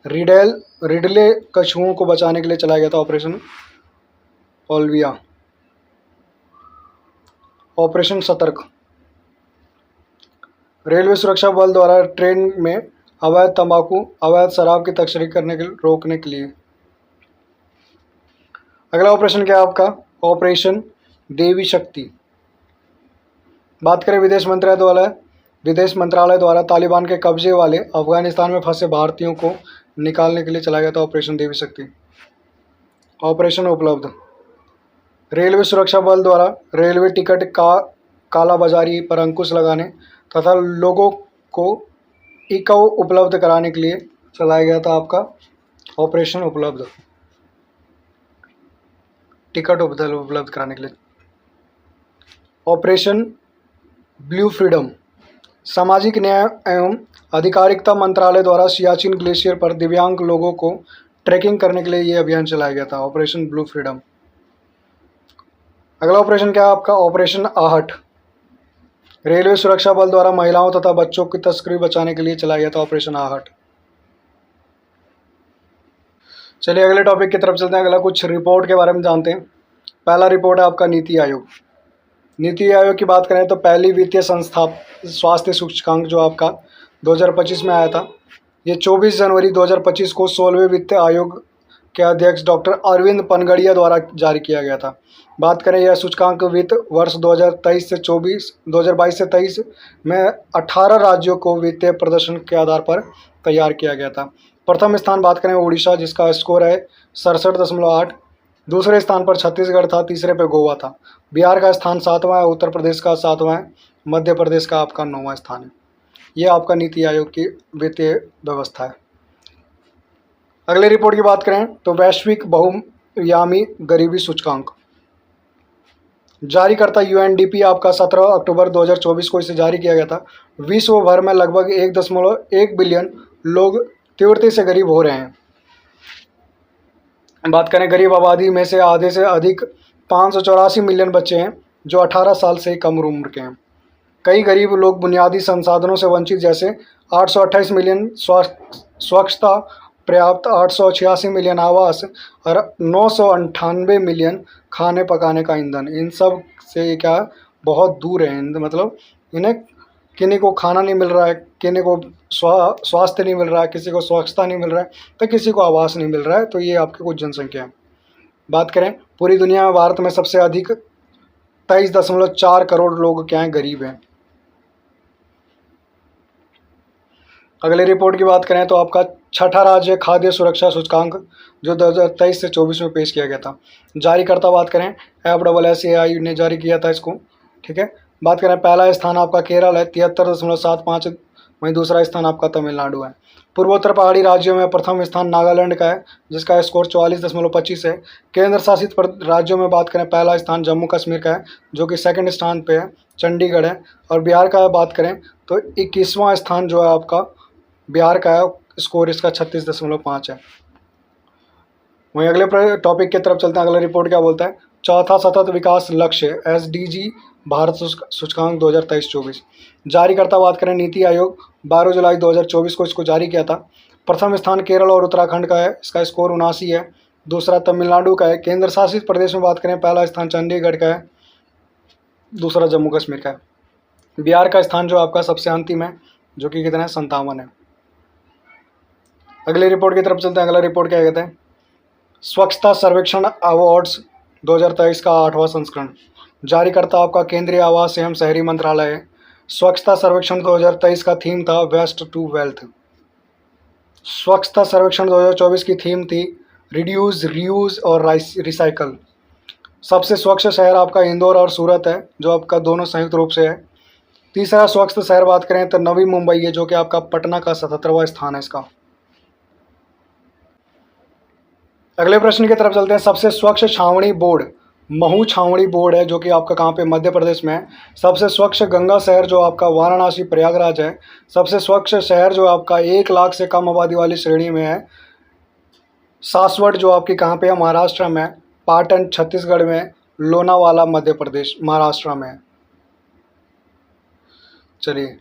रिडले कछुओं को बचाने के लिए चलाया गया था ऑपरेशन ओलिविया। ऑपरेशन सतर्क रेलवे सुरक्षा बल द्वारा ट्रेन में अवैध तंबाकू अवैध शराब की तस्करी रोकने के लिए। अगला ऑपरेशन क्या है आपका ऑपरेशन देवी शक्ति। बात करें विदेश मंत्रालय द्वारा तालिबान के कब्जे वाले अफगानिस्तान में फंसे भारतीयों को निकालने के लिए चलाया गया था ऑपरेशन देवी शक्ति। ऑपरेशन उपलब्ध रेलवे सुरक्षा बल द्वारा रेलवे टिकट का कालाबाजारी पर अंकुश लगाने तथा लोगों को इको उपलब्ध कराने के लिए चलाया गया था आपका ऑपरेशन उपलब्ध टिकट उपलब्ध कराने के लिए। ऑपरेशन ब्लू फ्रीडम सामाजिक न्याय एवं अधिकारिता मंत्रालय द्वारा सियाचिन ग्लेशियर पर दिव्यांग लोगों को ट्रैकिंग करने के लिए ये अभियान चलाया गया था ऑपरेशन ब्लू फ्रीडम। अगला ऑपरेशन क्या है आपका ऑपरेशन आहट रेलवे सुरक्षा बल द्वारा महिलाओं तथा बच्चों की तस्करी बचाने के लिए चलाया गया था ऑपरेशन आहट। चलिए अगले टॉपिक की तरफ चलते हैं। अगला कुछ रिपोर्ट के बारे में जानते हैं। पहला रिपोर्ट है आपका नीति आयोग। नीति आयोग की बात करें तो पहली वित्तीय संस्था स्वास्थ्य सूचकांक जो आपका 2025 में आया था, ये 24 जनवरी 2025 को 16वें वित्त आयोग के अध्यक्ष डॉक्टर अरविंद पनगड़िया द्वारा जारी किया गया था। बात करें यह सूचकांक वित्त वर्ष 2022 से 23 में 18 राज्यों को वित्तीय प्रदर्शन के आधार पर तैयार किया गया था। प्रथम स्थान बात करें उड़ीसा जिसका स्कोर है 67.8, दूसरे स्थान पर छत्तीसगढ़ था, तीसरे पे गोवा था, बिहार का स्थान 7वां है, उत्तर प्रदेश का 7वां है, मध्य प्रदेश का आपका 9वां स्थान है। ये आपका नीति आयोग की वित्तीय व्यवस्था है। अगले रिपोर्ट की बात करें तो वैश्विक बहुआयामी गरीबी सूचकांक जारीकर्ता UNDP आपका 17 अक्टूबर 2024 को इसे जारी किया गया था। विश्व भर में लगभग 1.1 बिलियन लोग तीव्रता से गरीब हो रहे हैं। बात करें गरीब आबादी में से आधे से अधिक 584 मिलियन बच्चे हैं जो 18 साल से कम उम्र के हैं। कई गरीब लोग बुनियादी संसाधनों से वंचित जैसे 828 मिलियन स्वच्छता पर्याप्त, 886 मिलियन आवास और 998 मिलियन खाने पकाने का ईंधन, इन सब से क्या बहुत दूर है। मतलब इन्हें किन्हीं को खाना नहीं मिल रहा है, किन्हीं को स्वास्थ्य नहीं मिल रहा है, किसी को स्वच्छता नहीं मिल रहा है, तो किसी को आवास नहीं मिल रहा है। तो ये आपकी कुछ जनसंख्या है। बात करें पूरी दुनिया में भारत में सबसे अधिक 23.4 करोड़ लोग क्या हैं गरीब हैं। अगले रिपोर्ट की बात करें तो आपका छठा राज्य खाद्य सुरक्षा सूचकांक जो 2023 से 24 में पेश किया गया था। जारीकर्ता बात करें FSSAI ने जारी किया था इसको, ठीक है। बात करें पहला स्थान आपका केरल है 73.75, वहीं दूसरा स्थान आपका तमिलनाडु है। पूर्वोत्तर पहाड़ी राज्यों में प्रथम स्थान नागालैंड का है जिसका स्कोर 44.25 है। केंद्र शासित राज्यों में बात करें पहला स्थान जम्मू कश्मीर का है जो कि सेकंड स्थान पे है, चंडीगढ़ है। और बिहार का बात करें तो 21वां स्थान जो है आपका बिहार का है, स्कोर इसका 36.5 है। वहीं अगले टॉपिक की तरफ चलते हैं। अगला रिपोर्ट क्या बोलता है, चौथा सतत विकास लक्ष्य SDG भारत सूचकांक 2023-24। जारीकर्ता बात करें नीति आयोग 12 जुलाई 2024 को इसको जारी किया था। प्रथम स्थान केरल और उत्तराखंड का है, इसका स्कोर 79 है। दूसरा तमिलनाडु का है। केंद्र शासित प्रदेश में बात करें, पहला स्थान चंडीगढ़ का है, दूसरा जम्मू कश्मीर का है। बिहार का स्थान जो आपका सबसे अंतिम है, जो कि कितना है, 57 है। अगली रिपोर्ट की तरफ चलते हैं। अगला रिपोर्ट क्या कहते हैं, स्वच्छता सर्वेक्षण अवार्ड्स 2023 का 8वां संस्करण। जारी करता आपका केंद्रीय आवास एवं शहरी मंत्रालय है। स्वच्छता सर्वेक्षण 2023 का थीम था वेस्ट टू वेल्थ। स्वच्छता सर्वेक्षण 2024 की थीम थी रिड्यूस, रीयूज और रिसाइकल। सबसे स्वच्छ शहर आपका इंदौर और सूरत है, जो आपका दोनों संयुक्त रूप से है। तीसरा स्वच्छ शहर बात करें तो नवी मुंबई है, जो कि आपका पटना का 77वां स्थान है इसका। अगले प्रश्न की तरफ चलते हैं। सबसे स्वच्छ छावनी बोर्ड महू छावनी बोर्ड है, जो कि आपका कहाँ पे, मध्य प्रदेश में है। सबसे स्वच्छ गंगा शहर जो आपका वाराणसी प्रयागराज है। सबसे स्वच्छ शहर जो आपका 1 लाख से कम आबादी वाली श्रेणी में है, सासवड़ जो आपकी कहाँ पे है, महाराष्ट्र में है। पाटन छत्तीसगढ़ में, लोनावाला मध्य प्रदेश महाराष्ट्र में है। चलिए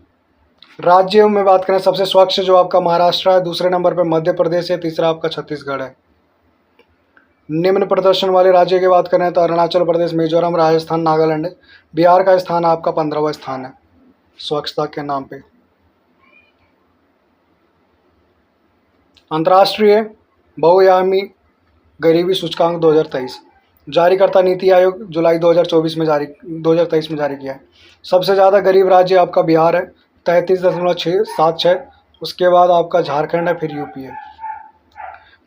राज्यों में बात करें, सबसे स्वच्छ जो आपका महाराष्ट्र है, दूसरे नंबर पर मध्य प्रदेश है, तीसरा आपका छत्तीसगढ़ है। निम्न प्रदर्शन वाले राज्य की बात करें तो अरुणाचल प्रदेश, मिजोरम, राजस्थान, नागालैंड। बिहार का स्थान आपका 15वां स्थान है स्वच्छता के नाम पे। अंतर्राष्ट्रीय बहुआयामी गरीबी सूचकांक 2023 जारी करता नीति आयोग जुलाई 2023 में जारी किया है। सबसे ज़्यादा गरीब राज्य आपका बिहार है 33.676। उसके बाद आपका झारखंड है, फिर यूपी है।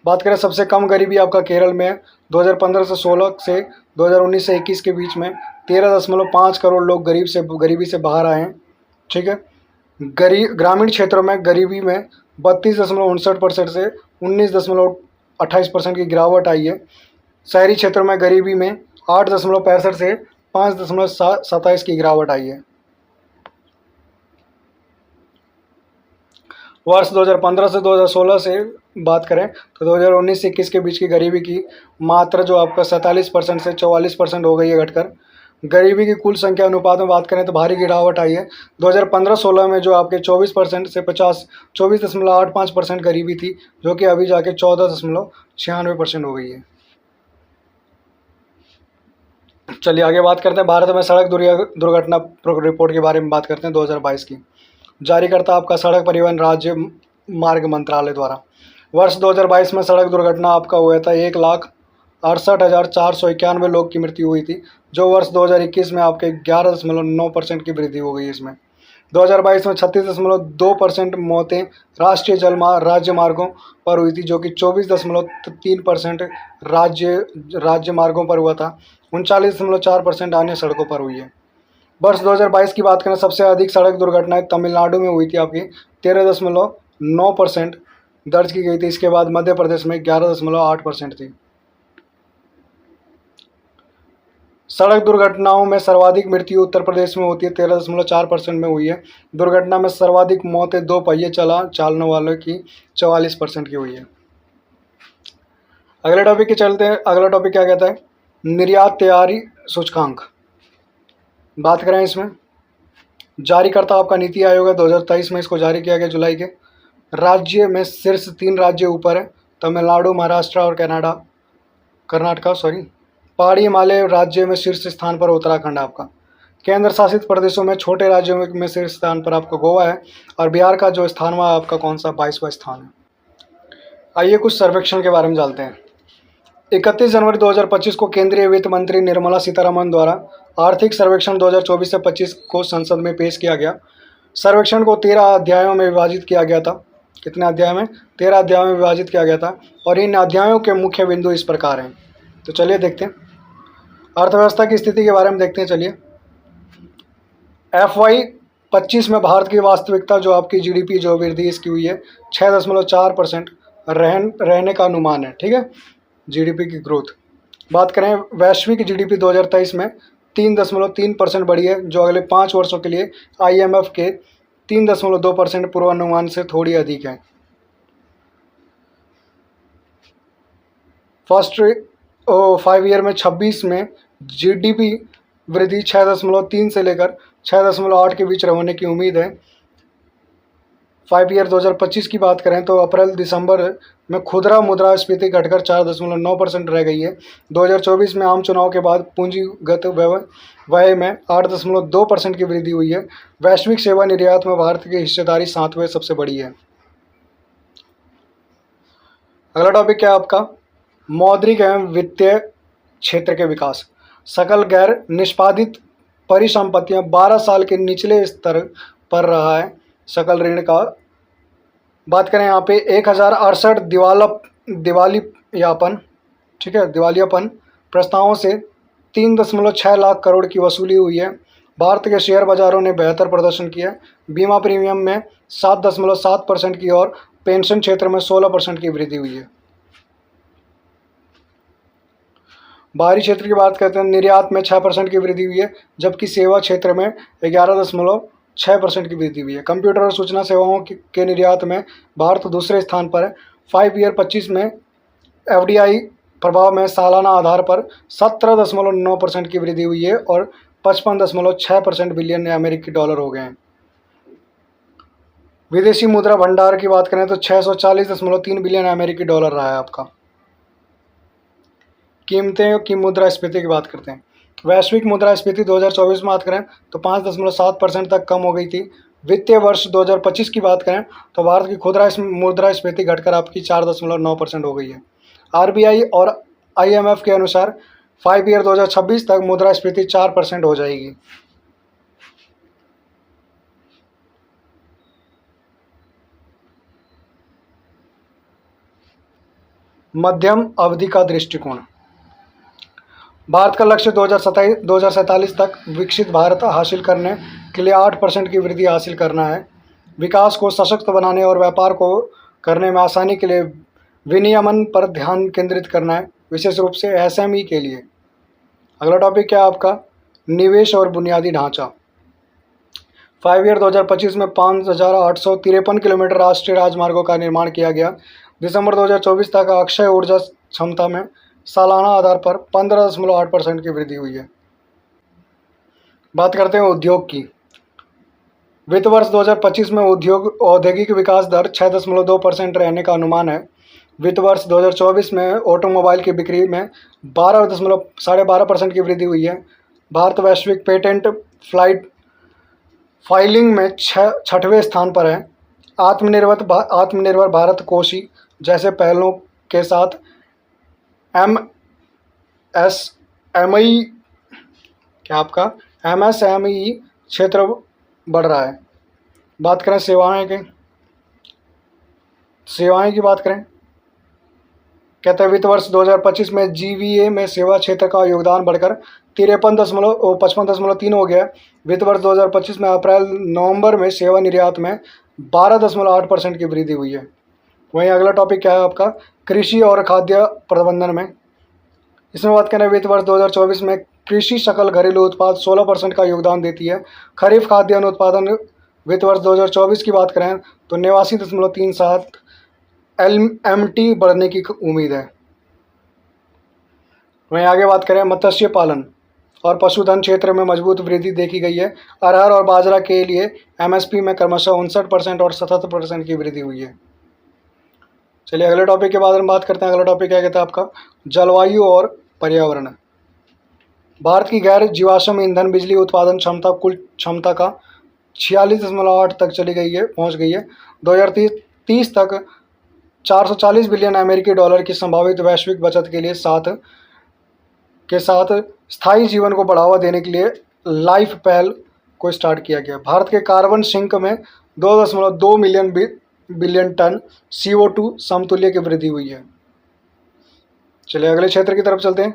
बात करें सबसे कम गरीबी आपका केरल में है। 2015 से 16 से 2019 से 21 के बीच में 13.5 करोड़ लोग गरीबी से बाहर आए हैं। ठीक है। ग्रामीण क्षेत्रों में गरीबी में 32.59% से 19.28% की गिरावट आई है। शहरी क्षेत्रों में गरीबी में 8.65 से 5.27 की गिरावट आई है। वर्ष 2015 से 2016 से बात करें तो 2019 से 21 के बीच की गरीबी की मात्रा जो आपका 47% से 44% हो गई है घटकर। गरीबी की कुल संख्या अनुपात में बात करें तो भारी गिरावट आई है। 2015-16 में जो आपके 24% से 24.85% गरीबी थी, जो कि अभी जाके 14.96% हो गई है। चलिए आगे बात करते हैं। भारत में सड़क दुर्घटना रिपोर्ट के बारे में बात करते हैं 2022 की। जारी करता आपका सड़क परिवहन राज्य मार्ग मंत्रालय द्वारा। वर्ष 2022 में सड़क दुर्घटना आपका हुआ था 1,68,491 लोग की मृत्यु हुई थी, जो वर्ष 2021 में आपके 11.9% की वृद्धि हो गई इसमें। 2022 में 36.2% मौतें राष्ट्रीय राज्य मार्गों पर हुई थी, जो कि 24.3% राज्य मार्गों पर हुआ था। 39.4% अन्य सड़कों पर हुई है। वर्ष 2022 की बात करें, सबसे अधिक सड़क दुर्घटनाएं तमिलनाडु में हुई थी आपकी 13.9% दर्ज की गई थी। इसके बाद मध्य प्रदेश में 11.8% थी। सड़क दुर्घटनाओं में सर्वाधिक मृत्यु उत्तर प्रदेश में होती है, 13.4% में हुई है। दुर्घटना में सर्वाधिक मौतें 2 पहिए चालने वालों की 44% की हुई है। अगले टॉपिक के चलते हैं। अगला टॉपिक क्या कहता है, निर्यात तैयारी सूचकांक। बात करें इसमें, जारी करता आपका नीति आयोग है, 2023 में इसको जारी किया गया जुलाई के। राज्य में शीर्ष 3 राज्य ऊपर है, तमिलनाडु, महाराष्ट्र और कर्नाटका। पहाड़ी हिमालय राज्य में शीर्ष स्थान पर उत्तराखंड आपका। केंद्र शासित प्रदेशों में छोटे राज्यों में शीर्ष स्थान पर आपका गोवा है, और बिहार का जो स्थान हुआ आपका कौन सा, 22वां स्थान है। आइए कुछ सर्वेक्षण के बारे में जानते हैं। 31 जनवरी 2025 को केंद्रीय वित्त मंत्री निर्मला सीतारमण द्वारा आर्थिक सर्वेक्षण 2024 से 25 को संसद में पेश किया गया। सर्वेक्षण को 13 अध्यायों में विभाजित किया गया था। कितने अध्याय में, 13 अध्यायों में विभाजित किया गया था, और इन अध्यायों के मुख्य बिंदु इस प्रकार हैं। तो चलिए देखते हैं, अर्थव्यवस्था की स्थिति के बारे में देखते हैं। चलिए, FY 25 में भारत की वास्तविकता जो आपकी GDP जो वृद्धि इसकी हुई है 6.4% रहने का अनुमान है। ठीक है, GDP की ग्रोथ। बात करें वैश्विक GDP 2023 में 3.3% बढ़ी है, जो अगले 5 वर्षों के लिए IMF के 3.2% पूर्वानुमान से थोड़ी अधिक है। फर्स्ट 5 ईयर में 26 में GDP वृद्धि 6.3 से लेकर 6.8 के बीच होने की उम्मीद है। 5 ईयर 2025 की बात करें तो अप्रैल दिसंबर में खुदरा मुद्रास्फीति घटकर 4.9% रह गई है। 2024 में आम चुनाव के बाद पूंजीगत व्यय में 8.2% की वृद्धि हुई है। वैश्विक सेवा निर्यात में भारत की हिस्सेदारी 7वें सबसे बड़ी है। अगला टॉपिक क्या है आपका, मौद्रिक एवं वित्तीय क्षेत्र के विकास। सकल गैर निष्पादित परिसंपत्तियां 12 साल के निचले स्तर पर रहा है। सकल ऋण का बात करें यहाँ पे 1068 दिवालियापन, ठीक है, दिवालियापन प्रस्तावों से 3.6 लाख करोड़ की वसूली हुई है। भारत के शेयर बाजारों ने बेहतर प्रदर्शन किया। बीमा प्रीमियम में 7.7% की और पेंशन क्षेत्र में 16% की वृद्धि हुई है। बाहरी क्षेत्र की बात करते हैं, निर्यात में 6% की वृद्धि हुई है, जबकि सेवा क्षेत्र में 11.6% की वृद्धि हुई है। कंप्यूटर और सूचना सेवाओं के निर्यात में भारत दूसरे स्थान पर है। 5 ईयर 25 में एफडीआई प्रभाव में सालाना आधार पर 17.9% की वृद्धि हुई है और 55.6% बिलियन अमेरिकी डॉलर हो गए हैं। विदेशी मुद्रा भंडार की बात करें तो 640.3 बिलियन अमेरिकी डॉलर रहा है आपका। कीमतें की मुद्रास्फीति की बात करते हैं। वैश्विक मुद्रास्फीति 2024 में बात करें तो 5.7% तक कम हो गई थी। वित्तीय वर्ष 2025 की बात करें तो भारत की खुदरा मुद्रास्फीति घटकर आपकी 4.9% हो गई है। आरबीआई और आईएमएफ के अनुसार 5 ईयर 2026 तक मुद्रास्फीति 4% हो जाएगी। मध्यम अवधि का दृष्टिकोण। भारत का लक्ष्य 2047 तक विकसित भारत हासिल करने के लिए 8% की वृद्धि हासिल करना है। विकास को सशक्त बनाने और व्यापार को करने में आसानी के लिए विनियमन पर ध्यान केंद्रित करना है, विशेष रूप से एसएमई के लिए। अगला टॉपिक क्या है आपका, निवेश और बुनियादी ढांचा। 5 ईयर 2025 में 5,853 किलोमीटर राष्ट्रीय राजमार्गों का निर्माण किया गया। दिसंबर 2024 तक अक्षय ऊर्जा क्षमता में सालाना आधार पर 15.8% की वृद्धि हुई है। बात करते हैं उद्योग की। वित्त वर्ष 2025 में औद्योगिक विकास दर 6.2% रहने का अनुमान है। वित्त वर्ष 2024 में ऑटोमोबाइल की बिक्री में 12.5% की वृद्धि हुई है। भारत वैश्विक पेटेंट फाइलिंग में 6वें स्थान पर है। आत्मनिर्भर भारत कोशी जैसे पहलों के साथ एमएसएमई क्षेत्र बढ़ रहा है। बात करें सेवाएं की बात करें, कहते हैं वित्त वर्ष 2025 में जीवीए में सेवा क्षेत्र का योगदान बढ़कर 55.3 हो गया। वित्त वर्ष 2025 में अप्रैल नवंबर में सेवा निर्यात में 12.8% की वृद्धि हुई है। वहीं अगला टॉपिक क्या है आपका, कृषि और खाद्य प्रबंधन में। इसमें बात करें वित्त वर्ष 2024 में कृषि सकल घरेलू उत्पाद 16% का योगदान देती है। खरीफ खाद्यान्न उत्पादन वित्त वर्ष 2024 की बात करें तो 89.37 LMT बढ़ने की उम्मीद है। वहीं आगे बात करें मत्स्य पालन और पशुधन क्षेत्र में मजबूत वृद्धि देखी गई है। अरहर और बाजरा के लिए एमएसपी में क्रमशः 59% और 77% की वृद्धि हुई है। चलिए अगले टॉपिक के बारे में बात करते हैं। अगला टॉपिक क्या कहता है आपका, जलवायु और पर्यावरण। भारत की गैर जीवाश्म ईंधन बिजली उत्पादन क्षमता कुल क्षमता का 46.8 तक पहुंच गई है। 2030 तक 440 बिलियन अमेरिकी डॉलर की संभावित वैश्विक बचत के साथ स्थायी जीवन को बढ़ावा देने के लिए लाइफ पहल को स्टार्ट किया गया। भारत के कार्बन सिंक में 2.2 बिलियन टन CO2 समतुल्य की वृद्धि हुई है। चलिए अगले क्षेत्र की तरफ चलते हैं,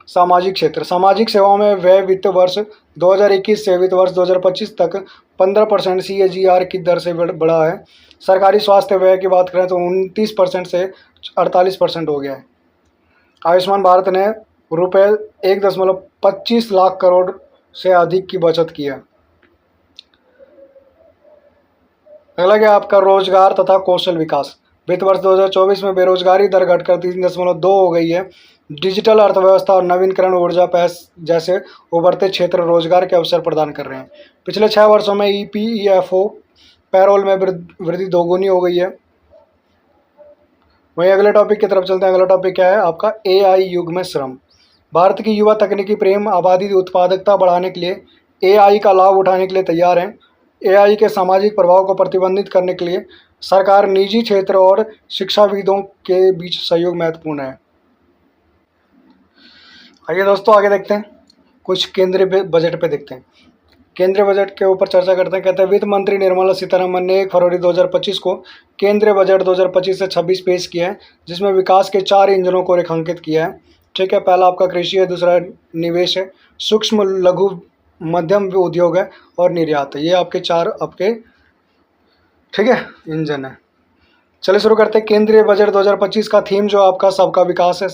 सामाजिक क्षेत्र। सामाजिक सेवाओं में व्यय वित्त वर्ष 2021 से वित्त वर्ष 2025 तक 15% CAGR की दर से बढ़ा है। सरकारी स्वास्थ्य व्यय की बात करें तो 29% से 48% हो गया है। आयुष्मान भारत ने रुपये 1.25 लाख करोड़ से अधिक की बचत की है। अगला क्या आपका, रोजगार तथा कौशल विकास। वित्त वर्ष 2024 में बेरोजगारी दर घटकर 3.2 हो गई है। डिजिटल अर्थव्यवस्था और नवीकरण ऊर्जा जैसे उभरते क्षेत्र रोजगार के अवसर प्रदान कर रहे हैं। पिछले 6 वर्षों में EPEFO पैरोल में वृद्धि दोगुनी हो गई है। वहीं अगले टॉपिक की तरफ चलते हैं। अगला टॉपिक क्या है आपका, AI युग में श्रम। भारत की युवा तकनीकी प्रेम आबादी उत्पादकता बढ़ाने के लिए AI का लाभ उठाने के लिए तैयार हैं। AI के सामाजिक प्रभाव को प्रतिबंधित करने के लिए सरकार, निजी क्षेत्र और शिक्षाविदों के बीच सहयोग महत्वपूर्ण है। आइए दोस्तों आगे देखते हैं, कुछ केंद्रीय बजट पे देखते हैं। केंद्रीय बजट के ऊपर चर्चा करते हैं। कहते हैं वित्त मंत्री निर्मला सीतारमन ने 1 फरवरी 2025 को केंद्रीय बजट 2025 से 26 पेश किया है, जिसमें विकास के 4 इंजनों को रेखांकित किया है। ठीक है, पहला आपका कृषि है, दूसरा निवेश है, सूक्ष्म लघु मध्यम उद्योग है और निर्यात है। ये आपके 4 आपके ठीक है इंजन है। चलिए शुरू करते हैं। केंद्रीय बजट 2025 का थीम जो आपका सबका विकास है।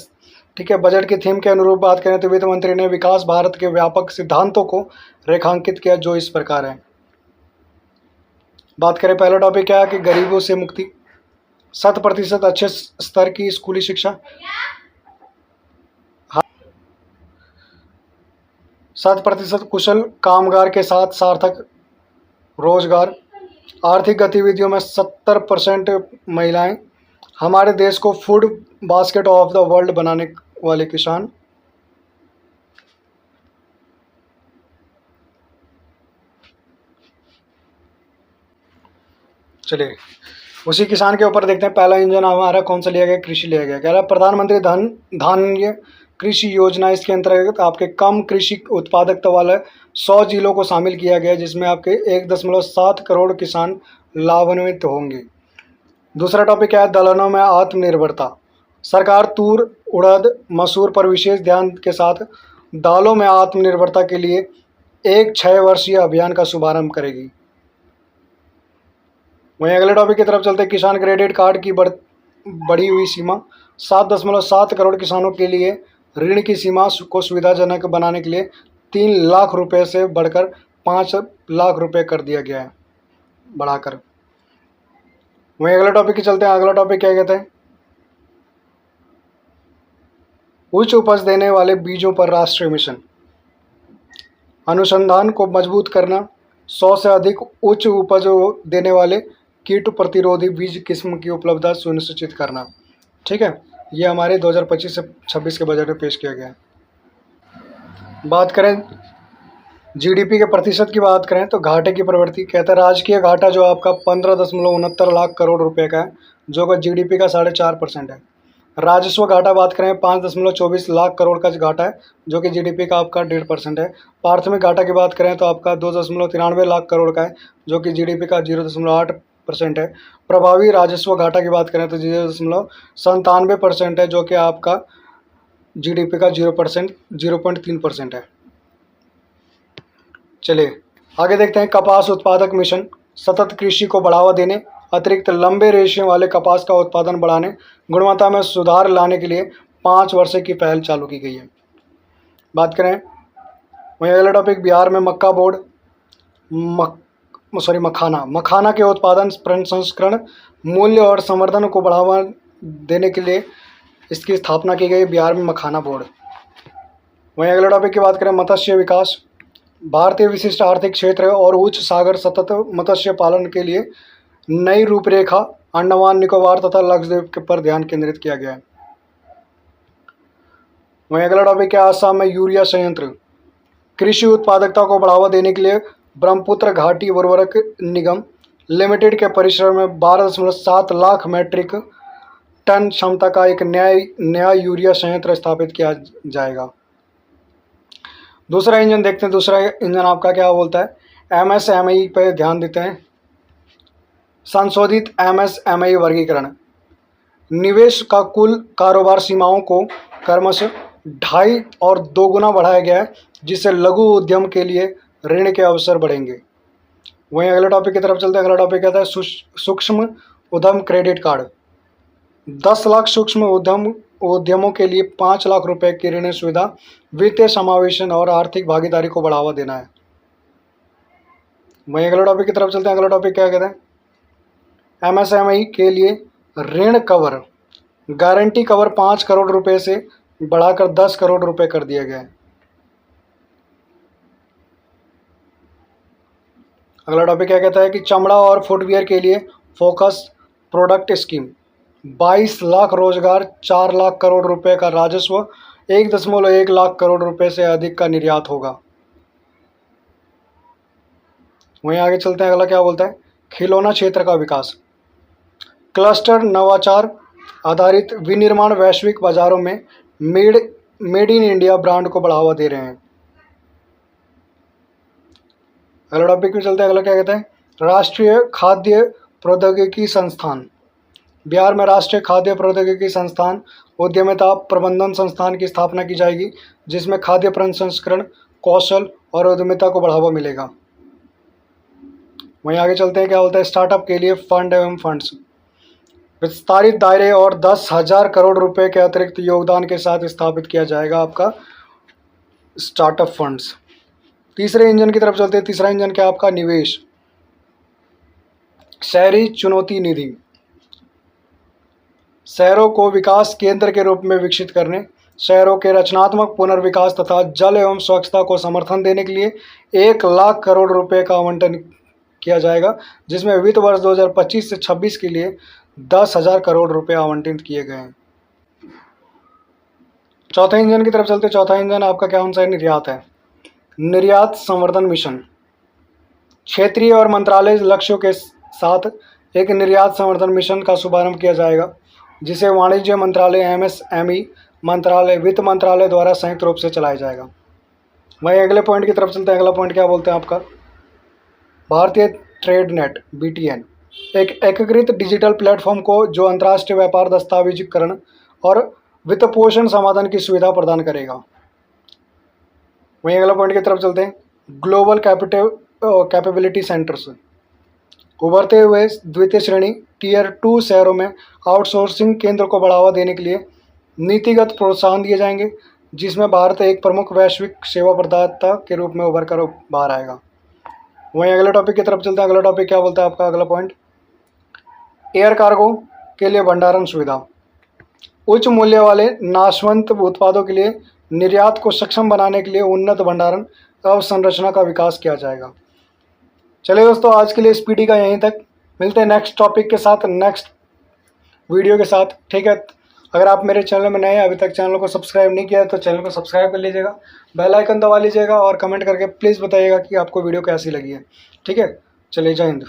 ठीक है, बजट की थीम के अनुरूप बात करें तो वित्त मंत्री ने विकास भारत के व्यापक सिद्धांतों को रेखांकित किया, जो इस प्रकार है। बात करें, पहला टॉपिक क्या है कि गरीबों से मुक्ति, 100% अच्छे स्तर की स्कूली शिक्षा, 100% कुशल कामगार के साथ सार्थक रोजगार, आर्थिक गतिविधियों में 70% महिलाएं, हमारे देश को food basket of the world बनाने वाले किसान। चलिए उसी किसान के ऊपर देखते हैं। पहला इंजन हमारा कौन सा लिया गया, कृषि लिया गया। कह रहा है प्रधानमंत्री धान्य कृषि योजना, इसके अंतर्गत आपके कम कृषि उत्पादकता वाले 100 जिलों को शामिल किया गया, जिसमें आपके 1.7 करोड़ किसान लाभान्वित होंगे। दूसरा टॉपिक क्या है, दलहनों में आत्मनिर्भरता। सरकार तूर, उड़द, मसूर पर विशेष ध्यान के साथ दालों में आत्मनिर्भरता के लिए एक 6 वर्षीय अभियान का शुभारंभ करेगी। वहीं अगले टॉपिक की तरफ चलते हैं। किसान क्रेडिट कार्ड की बढ़ी हुई सीमा, 7.7 करोड़ किसानों के लिए ऋण की सीमा को सुविधाजनक बनाने के लिए 3 लाख रुपए से बढ़कर 5 लाख रुपए कर दिया गया है, बढ़ाकर। वहीं अगले टॉपिक की चलते हैं। अगला टॉपिक क्या कहते हैं, उच्च उपज देने वाले बीजों पर राष्ट्रीय मिशन, अनुसंधान को मजबूत करना, 100 से अधिक उच्च उपज देने वाले कीट प्रतिरोधी बीज किस्म की उपलब्धता सुनिश्चित करना। ठीक है, ये हमारे 2025 से 26 के बजट में पेश किया गया है। बात करें जीडीपी के प्रतिशत की बात करें तो घाटे की प्रवृत्ति। कहता है राजकीय घाटा जो आपका 15.69 लाख करोड़ रुपए का है, जो कि जीडीपी का 4.5% है। राजस्व घाटा बात करें 5.24 लाख करोड़ का घाटा है, जो कि जीडीपी का आपका 1.5% है। प्राथमिक घाटा की बात करें तो आपका 2.93 लाख करोड़ का है, जो कि जीडीपी का 0.8% है। प्रभावी राजस्व घाटा की बात करें तो 0.97% है, जो कि आपका जीडीपी का 0.3% है। चलिए आगे देखते हैं। कपास उत्पादक मिशन, सतत कृषि को बढ़ावा देने, अतिरिक्त लंबे रेशे वाले कपास का उत्पादन बढ़ाने, गुणवत्ता में सुधार लाने के लिए 5 वर्ष की पहल चालू की गई है। बात करें वहीं अगला टॉपिक, बिहार में मक्का बोर्ड, मखाना के उत्पादन, प्रसंस्करण, मूल्य और संवर्धन को बढ़ावा देने के लिए इसकी स्थापना की गई, बिहार में मखाना बोर्ड। वहीं अगला टॉपिक की बात करें, मत्स्य विकास, भारतीय विशिष्ट आर्थिक क्षेत्र और उच्च सागर सतत मत्स्य पालन के लिए नई रूपरेखा अंडमान निकोबार तथा लक्षद्वीप पर ध्यान केंद्रित किया गया है। वहीं अगला टॉपिक है, आसाम में यूरिया संयंत्र, कृषि उत्पादकता को बढ़ावा देने के लिए ब्रह्मपुत्र घाटी उर्वरक निगम लिमिटेड के परिसर में 12.7 लाख मीट्रिक टन क्षमता का एक नया यूरिया संयंत्र स्थापित किया जाएगा। दूसरा इंजन देखते हैं। दूसरा इंजन आपका क्या बोलता है, एमएसएमई पर ध्यान देते हैं। संशोधित एमएसएमई वर्गीकरण, निवेश का कुल कारोबार सीमाओं को क्रमशः 2.5 और 2 गुना बढ़ाया गया है, जिससे लघु उद्यम के लिए ऋण के अवसर बढ़ेंगे। वहीं अगले टॉपिक की तरफ चलते हैं। अगला टॉपिक कहता है सूक्ष्म उद्यम क्रेडिट कार्ड, 10 लाख सूक्ष्म उद्यमों के लिए 5 लाख रुपए की ऋण सुविधा, वित्तीय समावेशन और आर्थिक भागीदारी को बढ़ावा देना है। वहीं अगले टॉपिक की तरफ चलते हैं। अगला टॉपिक क्या कहते हैं, एमएसएमई के लिए ऋण कवर, गारंटी कवर 5 करोड़ रुपए से बढ़ाकर 10 करोड़ रुपए कर दिया गया है। अगला टॉपिक क्या कहता है कि चमड़ा और फुटवियर के लिए फोकस प्रोडक्ट स्कीम, 22 लाख रोजगार, 4 लाख करोड़ रुपए का राजस्व, 1.1 लाख करोड़ रुपए से अधिक का निर्यात होगा। वहीं आगे चलते हैं, अगला क्या बोलता है, खिलौना क्षेत्र का विकास, क्लस्टर नवाचार आधारित विनिर्माण वैश्विक बाजारों में मेड इन इंडिया ब्रांड को बढ़ावा दे रहे हैं। अगला टॉपिक में चलते हैं, अगला क्या कहता है, राष्ट्रीय खाद्य प्रौद्योगिकी संस्थान, बिहार में राष्ट्रीय खाद्य प्रौद्योगिकी संस्थान उद्यमिता प्रबंधन संस्थान की स्थापना की जाएगी, जिसमें खाद्य प्रसंस्करण कौशल और उद्यमिता को बढ़ावा मिलेगा। वहीं आगे चलते हैं, क्या बोलता है, स्टार्टअप के लिए फंड एवं फंड्स, विस्तारित दायरे और 10,000 करोड़ रुपए के अतिरिक्त योगदान के साथ स्थापित किया जाएगा आपका स्टार्टअप फंड्स। तीसरे इंजन की तरफ चलते हैं, तीसरा इंजन क्या आपका, निवेश, शहरी चुनौती निधि, शहरों को विकास केंद्र के रूप में विकसित करने, शहरों के रचनात्मक पुनर्विकास तथा जल एवं स्वच्छता को समर्थन देने के लिए 1 लाख करोड़ रुपए का आवंटन किया जाएगा, जिसमें वित्त वर्ष 2025 से 26 के लिए 10,000 करोड़ रुपए आवंटित किए गए हैं। चौथे इंजन की तरफ चलते, चौथा इंजन आपका क्या कौन सा है, निर्यात है, निर्यात संवर्धन मिशन, क्षेत्रीय और मंत्रालय लक्ष्यों के साथ एक निर्यात संवर्धन मिशन का शुभारंभ किया जाएगा, जिसे वाणिज्य मंत्रालय, एमएसएमई मंत्रालय, वित्त मंत्रालय द्वारा संयुक्त रूप से चलाया जाएगा। वहीं अगले पॉइंट की तरफ चलते हैं, अगला पॉइंट क्या बोलते हैं आपका, भारतीय ट्रेड नेट बीटीएन, एक एकीकृत डिजिटल प्लेटफॉर्म को जो अंतर्राष्ट्रीय व्यापार दस्तावेजीकरण और वित्त पोषण समाधान की सुविधा प्रदान करेगा। वहीं अगला पॉइंट की तरफ चलते हैं, ग्लोबल कैपेबिलिटी सेंटर्स, उभरते हुए द्वितीय श्रेणी टीयर 2 शहरों में आउटसोर्सिंग केंद्र को बढ़ावा देने के लिए नीतिगत प्रोत्साहन दिए जाएंगे, जिसमें भारत एक प्रमुख वैश्विक सेवा प्रदाता के रूप में उभर कर बाहर आएगा। वहीं अगले टॉपिक की तरफ चलते हैं, अगला टॉपिक क्या बोलता है आपका, अगला पॉइंट, एयर कार्गो के लिए भंडारण सुविधा, उच्च मूल्य वाले नाशवंत उत्पादों के लिए निर्यात को सक्षम बनाने के लिए उन्नत भंडारण अवसंरचना का विकास किया जाएगा। चलिए दोस्तों, आज के लिए इस पीडी का यहीं तक, मिलते हैं नेक्स्ट टॉपिक के साथ, नेक्स्ट वीडियो के साथ, ठीक है। अगर आप मेरे चैनल में नए हैं, अभी तक चैनल को सब्सक्राइब नहीं किया है तो चैनल को सब्सक्राइब कर लीजिएगा, बेल आइकन दबा लीजिएगा और कमेंट करके प्लीज़ बताइएगा कि आपको वीडियो कैसी लगी है, ठीक है। चलिए, जय हिंद।